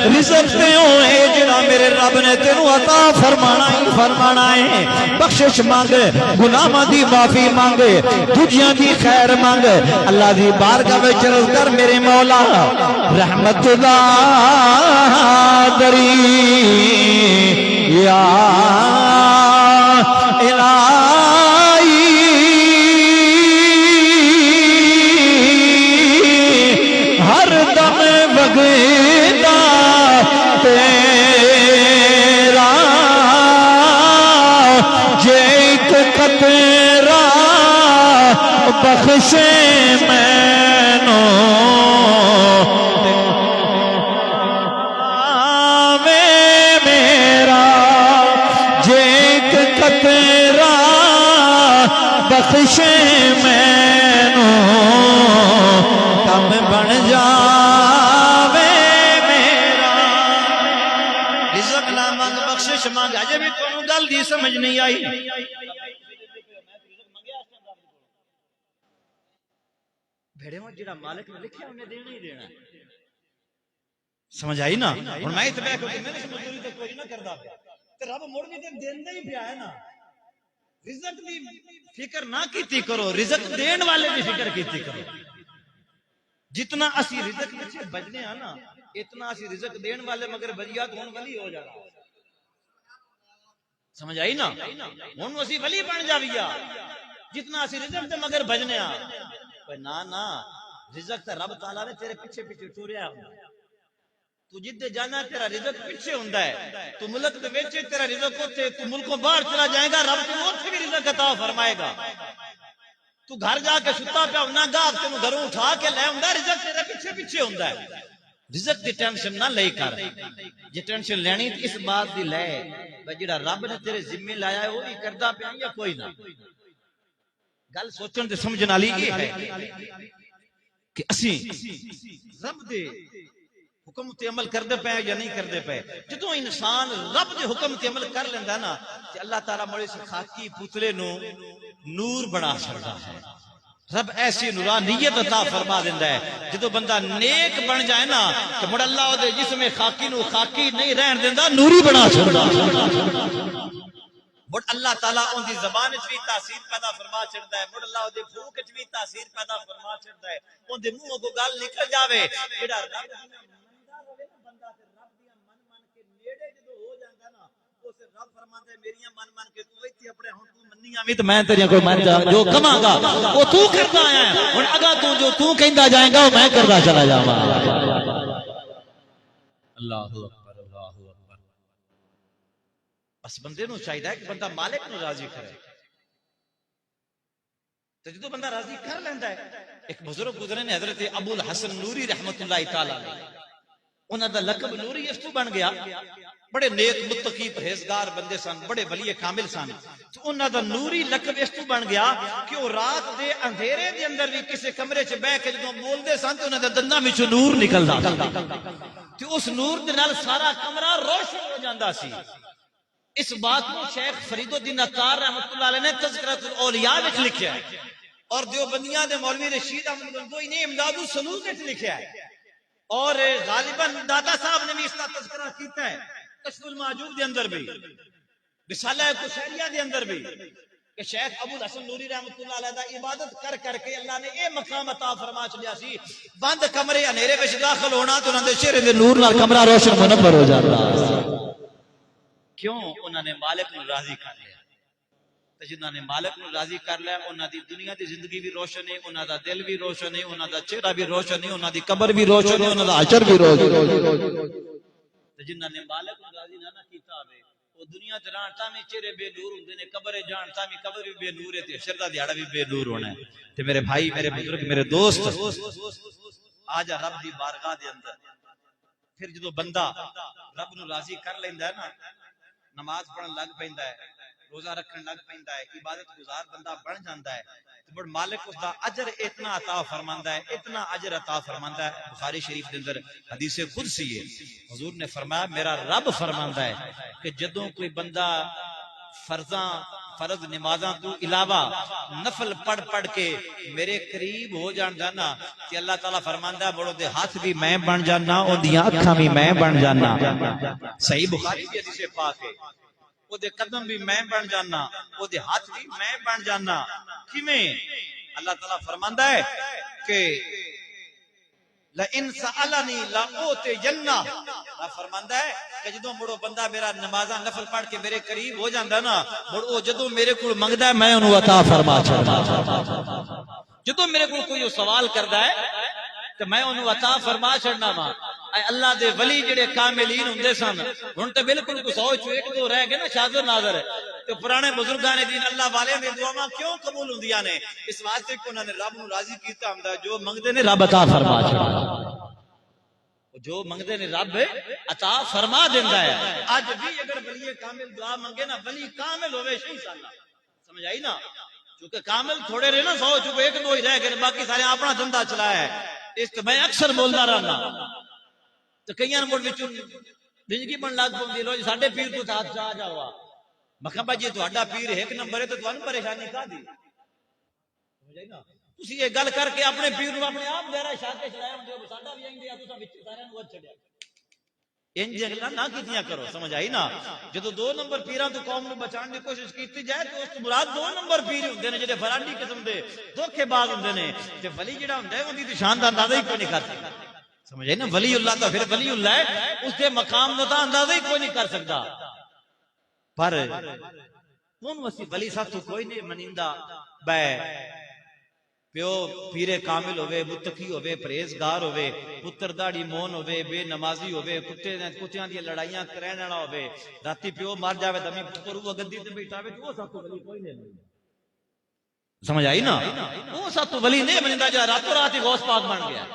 رزق تے ہوئے جڑا میرے رب نے تینوں عطا فرمانا ہے بخشش مانگ گناہاں دی معافی مانگ دجیاں دی خیر مانگ اللہ دی بارگاہ وچ عرض کر میرے مولا رحمت دا دری یا الہی ہر دم وگدا تیرا جیت قطرہ بخشے میں نو میرا جیت قطرہ بخشے میں نو کم بن جاوے میرا رزق نہ مانگ بخشش مانگ اجے بھی تمہیں گل دی سمجھ نہیں آئی بھیڑے میں جڑا مالک نے لکھیا انہیں دینا ہی دینا سمجھ آئی نا اور میں اتباہ کو کہ میں نے مزدوری تو کوئی نہ کردا پیا تے رب مڑ بھی تے دیندا ہی پیا ہے نا رزق دی فکر نہ کیتی کرو رزق دین والے دی فکر کیتی کرو جتنا اسی رزق پیچھے بجنے ہاں نا اتنا اسی رزق دین والے مگر بریات ہون ولی ہو جانا سمجھ آئی نا ہن اسی ولی بن جاویا جتنا اسی رزق تے مگر بجنے ہاں نا رزق تے رب تعالیٰ نے تیرے پیچھے پیچھے ٹوریا تو جدے جانا تیرا رزق پیچھے ہوندا ہے تو ملک دے وچ تیرا رزق ہوتے تو ملکوں باہر چلا جائے گا رب تینوں اوتھے بھی رزق عطا فرمائے گا تو گھر جا کے ستا پیا ہونا گاہ تینوں گھروں اٹھا کے لے ہوندا رزق تیرے پیچھے پیچھے ہوندا ہے رزق دی ٹینشن نہ لے کر جے ٹینشن لینی اس بات دی لے جڑا رب نے تیرے ذمہ لایا ہے وہ بھی کردا پیا یا کوئی نہ گل سوچن تے سمجھن والی یہ ہے کہ اسی رب دے حکم تے عمل کردے پے یا نہیں کردے پے جدوں انسان رب دے حکم تے عمل کر لیندا نا تے اللہ تعالیٰ مڑے سے خاکی پترے نو نور بنا چھڑدا ہے رب ایسی نورانیت عطا فرما دیندا ہے جدوں بندہ نیک بن جائے نا تے مڑ اللہ دے جسم خاکی نو خاکی نہیں رہن دیندا نوری بنا چھڑدا مڑ اللہ تعالیٰ ان دی زبان وچ بھی تاثیر پیدا فرما چھڑدا ہے مڑ اللہ دے پھوک وچ بھی تاثیر پیدا فرما چھڑدا ہے ان دے منہ کو گل نکل جاوے جڑا رب مندا ہوے نا بندہ تے رب دی من من کے نیڑے جدوں ہو جاندا نا اس رب فرماندا ہے میریاں من من کے تو ایتھے اپنے ہن تو مننیاں وی تے میں تیریاں کوئی من جا جو کماں گا او تو کردا آیا ہے ہن اگا تو جو تو کہندا جائے گا او میں کردا چلا جاواں اللہ اکبر بس بندے نو چاہیے کہ بندہ مالک نو راضی کرے تو جدو بندہ راضی کر لیندا ہے ایک بزرگ گزرے نے حضرت ابو الحسن نوری رحمت اللہ تعالی علیہ انہاں دا لقب نوری اس تو بن گیا بڑے نیک متقی پرہیزگار بندے سن بڑے ولی کامل سن تو انہاں دا نوری لقب اس تو بن گیا کہ وہ رات دے اندھیرے دے اندر بھی کسی کمرے چ بیٹھ کے جدوں بولدے سن تے انہاں دے دنداں وچوں نور نکلدا تے اس نور دے نال سارا کمرہ روشن ہو جاندا سی اس بات کو شیخ فرید الدین عطار رحمت اللہ علیہ نے تذکرۃ الاولیاء وچ لکھیا ہے اور دیوبندیاں دے مولوی رشید احمد گنگوئی نے امداد السلوک وچ لکھیا ہے، اور غالباً داتا صاحب نے بھی اس کا تذکرہ کیتا ہے کشف المعجوب دے اندر بھی، رسالہ کشیریہ دے اندر بھی، کہ شیخ ابو الحسن نوری رحمۃ اللہ علیہ دا عبادت کر کر کے اللہ نے اے مقام عطا فرما چھڈیا سی، بند کمرے اندھیرے وچ داخل ہونا تو انہاں دے چہرے دے نور نال کمرہ روشن منور ہو جاتا۔ کیوں؟ انہوں نے مالک نو راضی کر لیا، تے جنہاں نے مالک نو راضی کر لیا انہاں دی دنیا دی زندگی بھی روشن ہے، انہاں دا دل بھی روشن ہے، انہاں دا چہرہ بھی روشن ہے، انہاں دی قبر بھی روشن ہے، انہاں دا حشر بھی روشن ہے۔ تے جنہاں نے مالک نو راضی نہ کیتا ہوے وہ دنیا تے رہن تاں چہرے بے نور ہوندے نے، قبر جان تاں قبر بھی بے نور ہے، تے حشر دا دیہاڑا بھی بے نور ہونا ہے۔ تے میرے بھائی، میرے بزرگ، میرے دوست، آ جا رب دی بارگاہ دے اندر، پھر جدوں بندہ رب نو راضی کر لیندا ہے نا، نماز پڑھن لگ پیندا ہے، روزہ رکھن لگ پیندا ہے، عبادت گزار بندہ بن جاندا ہے، تو بڑا مالک اس دا اجر اتنا عطا فرماندا ہے، اتنا اجر عطا فرماندا ہے۔ بخاری شریف کے اندر حدیث قدسی ہے، حضور نے فرمایا میرا رب فرماندا ہے کہ جدوں کوئی بندہ فرض نمازاں تو علاوہ نفل پڑھ پڑھ کے میرے قریب ہو جاندا نا، کہ اللہ تعالیٰ فرماندا ہے بڑو دے ہاتھ بھی میں بن جانا، اون دیاں اکھاں بھی میں بن جانا۔ صحیح بخاری کی حدیث پاک ہے، او دے قدم بھی میں بن جانا، او دے ہاتھ بھی میں بن جانا۔ کیویں؟ اللہ تعالیٰ فرماندا ہے کہ لَإِن سَأَلَنِي لَأُوتِيَنَّ، اللہ فرماندا ہے کہ جدوں مڑو بندہ میرا نمازاں نفل پڑھ کے میرے قریب ہو جاندا نا، مڑو جدوں میرے کول منگدا ہے میں اونوں عطا فرما چھڑدا۔ جدوں میرے کول کوئی سوال کردا ہے تے میں اونوں عطا فرما چھڑنا وا۔ اے اللہ دے ولی جڑے کاملین ہوندے سن، ہن تے بالکل کو 100 چوں ایک دو رہ گئے نا شاذ و نادر، تے پرانے بزرگاں نے دین اللہ والے دی دعاواں کیوں قبول ہوندیاں نے؟ اس واسطے کہ انہوں نے رب نو راضی کیتا ہوندا، جو منگدے نے رب عطا فرما چھڑدا، جو منگدے نے رب عطا فرما دیندا ہے۔ اج بھی اگر ولی کامل دعا منگے نا، ولی کامل ہوے انشاءاللہ، سمجھ آئی نا؟ کیونکہ کامل تھوڑے رہے نا، 100 چوں ایک دو ہی رہ گئے، باقی سارے اپنا دھندا چلایا ہے۔ اس تے میں اکثر بولدا رہنا تو کئیاں مڑ وچوں زندگی بن لگ پوندی، لو جی ساڈے پیر تو ہاتھ چا جاوا، مکھاں بھائی جی تہاڈا پیر ایک نمبر ہے تو تانوں پریشانی کادی؟ سمجھ آئی نا؟ تسی یہ گل کر کے اپنے پیر نو اپنے آپ دائرہ شاتے چلایا ہوندے ہو، ساڈا بھی انج ہے تساں وچ سارے نو ود چھڈیا، انج گلاں نہ کیتیاں کرو، سمجھ آئی نا؟ جدوں 2 نمبر پیراں تو قوم نو بچان دی کوشش کیتی جائے تو اس مراد 2 نمبر پیر ہوندے نے جڑے فراڈی قسم دے دھوکے باز ہوندے نے، تے ولی جڑا ہوندا ہے اون دی شان دا اندازہ ہی کوئی نہیں کر سکدا، سمجھ آئی نا؟ ولی اللہ تو پھر ولی اللہ ہے، اس دے مقام دا اندازہ ہی کوئی نہیں کر سکدا۔ پر کون وسی ولی ساتھ کوئی نہیں منیندا، بے پیو پیرے کامل ہوئے، متقی ہوئے، پرہیزگار ہوئے، پتر داڑھی مون ہوئے، بے نمازی ہوئے، کتیاں دی لڑائیاں کرین والا ہوئے، راتی پیو مر جاوے دمی پتر وہ گدی تے بیٹھا ہوئے، وہ ساتھ ولی کوئی نہیں، سمجھ آئی نا؟ وہ ساتھ ولی نہیں منیندا جا راتوں رات ہی غوث پاک بن گیا،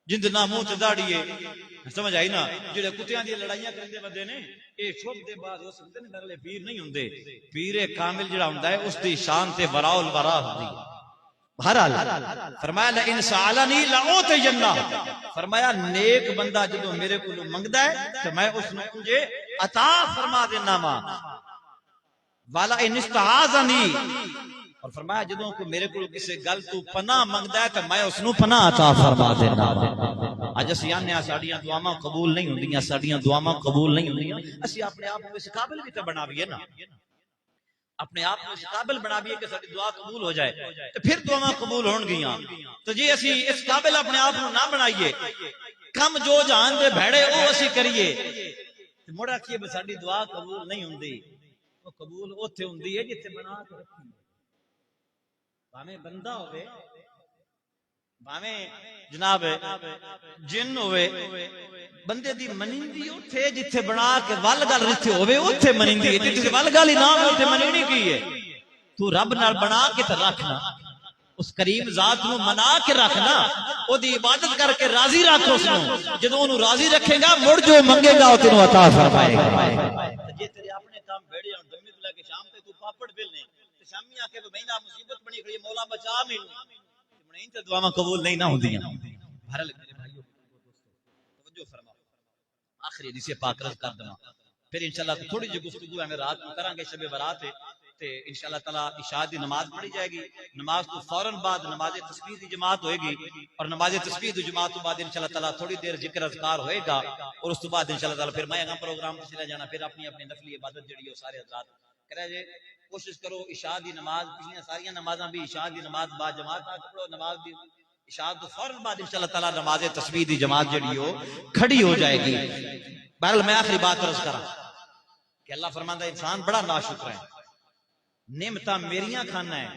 جند نہ منہ تے داڑھی ہے، سمجھ آئی نا؟ جڑے کتیاں دی لڑائیاں کرندے بندے نے اے شب دے بعد ہو سکدے نے، درلے پیر نہیں ہوندے۔ پیر کامل جڑا ہوندا ہے اس دی شان تے وراء الورا ہوندی ہے۔ بہرحال فرمایا لئن سالنی لأوتینہ، فرمایا نیک بندہ جدوں میرے کو منگدا ہے تو میں اس نو مجھے عطا فرما دینا وا، والا ان استعاذنی، اور فرمایا جدوں کو میرے کو کسی گل تو پناہ منگدا ہے تو میں اس نو پناہ عطا فرما دینا وا۔ اج اسی آنے ساڈیاں دعاواں قبول نہیں ہوندیاں، ساڈیاں دعاواں قبول نہیں ہوندیاں، اسی اپنے آپ کو اس قابل بھی تے بناویے نا، اپنے آپ کو اس قابل بناویے کہ ساری دعا قبول ہو جائے تو پھر دعاواں قبول ہون گیاں۔ تو جی اسی اس قابل اپنے آپ کو نہ بنائیے، کم جو جہان دے بھڑے او اسی کریے مڑ آکھیے بھی ساری دعا قبول نہیں ہوندی، وہ قبول اوتھے ہوندی ہے جتھے بنا کے رکھی، بھاویں بندہ ہوئے، بھاویں جناب جن ہوئے، بندے دی منیندی اوتھے جتھے بنا کے ول گل رتھے ہوئے اوتھے منیندی ہے، جتھے ول گل ہی نہ ہوئے اوتھے منینی کی ہے؟ تو رب نال بنا کے تے رکھنا، اس کریم ذات نو منا کے رکھنا، او دی عبادت کر کے راضی رکھ اس نو، جدوں اونوں راضی رکھے گا مڑ جو منگے گا او تینوں عطا فرمائے گا۔ جے تیرے اپنے کام بھیڑے ہون دمی تو لے کے شام تے تو پاپڑ بیلنے تے شامی آ کے بہندا مصیبت بنی کھڑی مولا بچا مینوں، نہیں تے دعاواں قبول نہیں نہ ہوندیاں۔ بہرحال میرے بھائیو توجہ فرماؤ، آخری حدیث پاک رد کر دواں، پھر انشاءاللہ تھوڑی جی گفتگو ہے میں رات کو کراں گے، شب برات ہے، تے انشاءاللہ تعالی عشاء دی نماز پڑھی جائے گی. نماز تو فوراً بعد نماز تسبیح دی جماعت ہوئے گی اور نماز تسبیح دی جماعت تو بعد انشاءاللہ تعالی تھوڑی دیر ذکر اذکار ہوئے گا اور اس تو بعد انشاءاللہ تعالی پھر میں اگلا پروگرام تے چلا جانا. پھر اپنی اپنی نفلی عبادت جڑی ہے سارے حضرات کرے جے کوشش کرو عشاء دی نماز پچھلیاں ساری نمازاں بھی عشاء دی نماز با جماعت پڑھو. نماز دی عشاء تو فوراً بعد انشاءاللہ تعالی نماز تسبیح دی جماعت جڑی ہو کھڑی ہو جائے گی. بہرحال میں آخری بات عرض کراں کہ اللہ فرماندا ہے انسان بڑا ناشکر ہے. نعمتاں میریاں کھانا ہے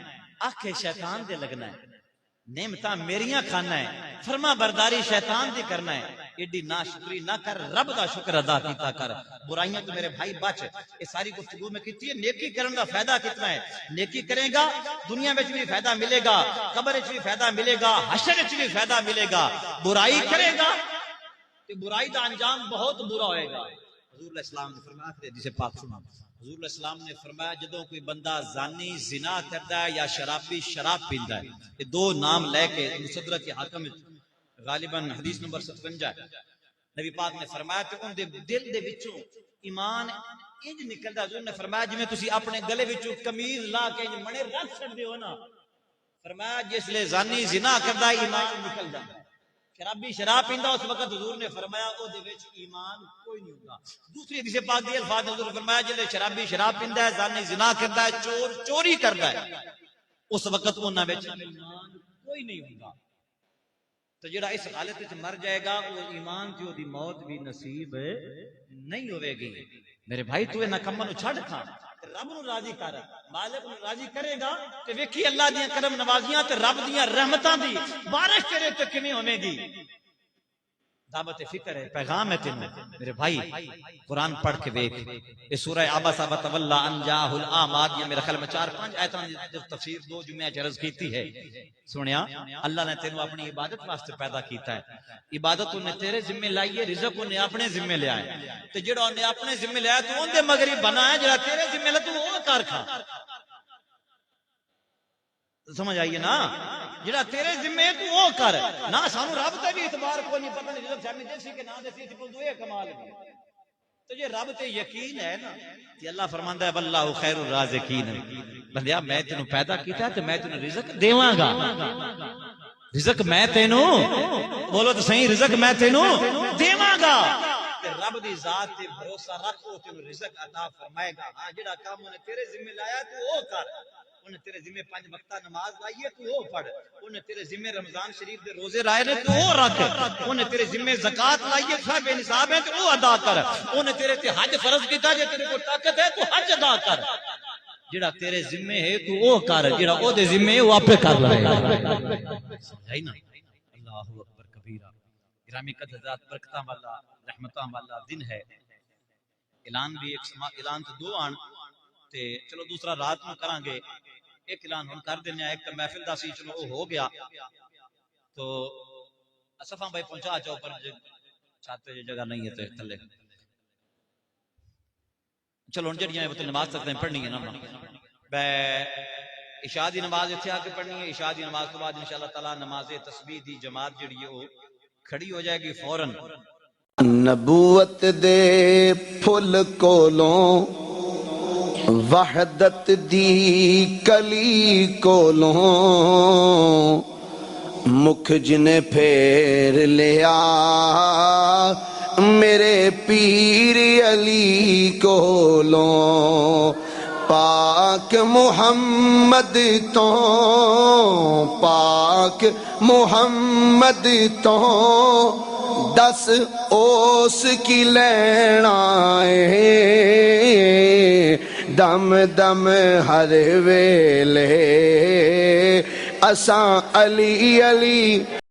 آنکھیں شیطان دے لگنا ہے. نعمتاں میریاں کھانا ہے فرما برداری شیطان دی کرنا ہے. ایڈی ناشکری نہ کر رب دا شکر ادا کیتا کر. برائیاں تو میرے بھائی بچ. یہ ساری گفتگو میں کیتی ہے نیکی کرن دا فائدہ کتنا ہے. نیکی کرے گا دنیا میں بھی فائدہ ملے گا قبر وچ بھی فائدہ ملے گا حشر وچ بھی فائدہ ملے گا. برائی کرے گا تو برائی دا انجام بہت برا ہوئے گا. حضور علیہ السلام نے فرمایا حدیث پاک سنا. حضور علیہ السلام نے فرمایا جدوں کوئی بندہ زانی زنا کرتا ہے یا شرابی شراب پیندا ہے یہ دو نام لے کے مصدرک حاکم غالباً حدیث نمبر 57 ہے. نبی پاک نے فرمایا کہ ان دے دل دے وچوں ایمان انج نکلدا. حضور نے فرمایا جویں تسی اپنے گلے وچوں قمیض لا کے انج منے رکھ چھڈ دیو نا. فرمایا جس لے زانی زنا کردا ایمان نکل جاندا. شرابی شراب پیندا اس وقت حضور نے فرمایا او دے وچ ایمان کوئی نہیں ہوگا. دوسری حدیث پاک دی الفاظ حضور نے فرمایا جے شرابی شراب پیندا ہے زانی زنا کردا ہے چور چوری کردا ہے اس وقت انہاں وچ ایمان کوئی نہیں ہوگا. تو جڑا اس حالت وچ مر جائے گا وہ ایمان تے دی موت بھی نصیب نہیں ہوے گی. میرے بھائی تو انہاں کماں نوں چھڈ کھا رب نو راضی کر. مالک نو راضی کرے گا تے ویکھی اللہ دیاں کرم نوازیاں تے رب دیاں رحمتاں دی بارش تیرے تے کیویں ہوے گی. دعوت فکر ہے پیغام ہے تینوں میرے بھائی. قرآن پڑھ کے دیکھ یہ سورہ عبس وتولی ان جاءہ الاعمی یہ میرے خیال میں 4-5 آیتاں دی تفسیر 2 جمعے عرض کیتی ہے. سنیا اللہ نے تینوں اپنی عبادت واسطے پیدا کیتا ہے. عبادت نے تیرے ذمہ لائی ہے رزق نے اپنے ذمہ لیا ہے. تے جڑا نے اپنے ذمہ لیا تو اون دے مگری بنا ہے جڑا تیرے ذمہ لے تو او کر کھا. سمجھ آئیے نا جڑا تیرے ذمہ ہے تو وہ کر نہ. سانو رب تے بھی اعتبار کو نہیں پتہ نہیں رزق سامنے دیسی کہ نہ دیسی تے دو کمال ہے. تو یہ رب تے یقین ہے نا کہ اللہ فرماندا ہے واللہ خیر الرازقین. بندیا میں تینوں پیدا کیتا تے میں تینوں رزق دیواں گا. رزق میں تینوں بولو تو صحیح رزق میں تینوں دیواں گا. تے رب دی ذات تے بھروسہ رکھ او تینوں رزق عطا فرمائے گا. ہاں جڑا کام نے تیرے ذمہ لایا تو وہ کر. انہیں تیرے ذمہ 5 وقتہ نماز لائیے تو وہ پڑھ. انہیں تیرے ذمہ رمضان شریف دے روزے رائے نے تو وہ رکھ. انہیں تیرے ذمہ زکات لائیے صاحب بے نصاب ہے تو وہ ادا کر. انہیں تیرے تے حج فرض کیتا جے تیرے کو طاقت ہے تو حج ادا کر. جڑا تیرے ذمہ ہے تو وہ کر جڑا او دے ذمہ ہے وہ اپے کر لے. ہے نا اللہ اکبر کبیرہ. گرامی قدر ذات برکتاں والا رحمتاں والا دن ہے. اعلان بھی اعلان تو 2 آن تے چلو دوسرا رات میں کران گے. ایک اعلان ہم کر دینے ایک محفل دا سی چلو ہو گیا تو صفاں بھائی پہنچا جاؤ پر چاہتے جگہ نہیں ہے تو تھلے چلو ان جڑیاں وہ نماز سکتے ہیں پڑھنی ہے نا. عشاء دی نماز اتنے آ کے پڑھنی ہے. عشاء دی نماز تو بعد انشاءاللہ تعالی نماز تسبیح دی جماعت جڑی ہے وہ کھڑی ہو جائے گی فوراً. نبوت دے پھل کولوں وحدت دی کلی کولوں مکھ جنے پھیر لیا میرے پیر علی کولوں. پاک محمد تو پاک محمد تو دس اوس کی لینا ہے دم دم ہر ویلے اساں علی علی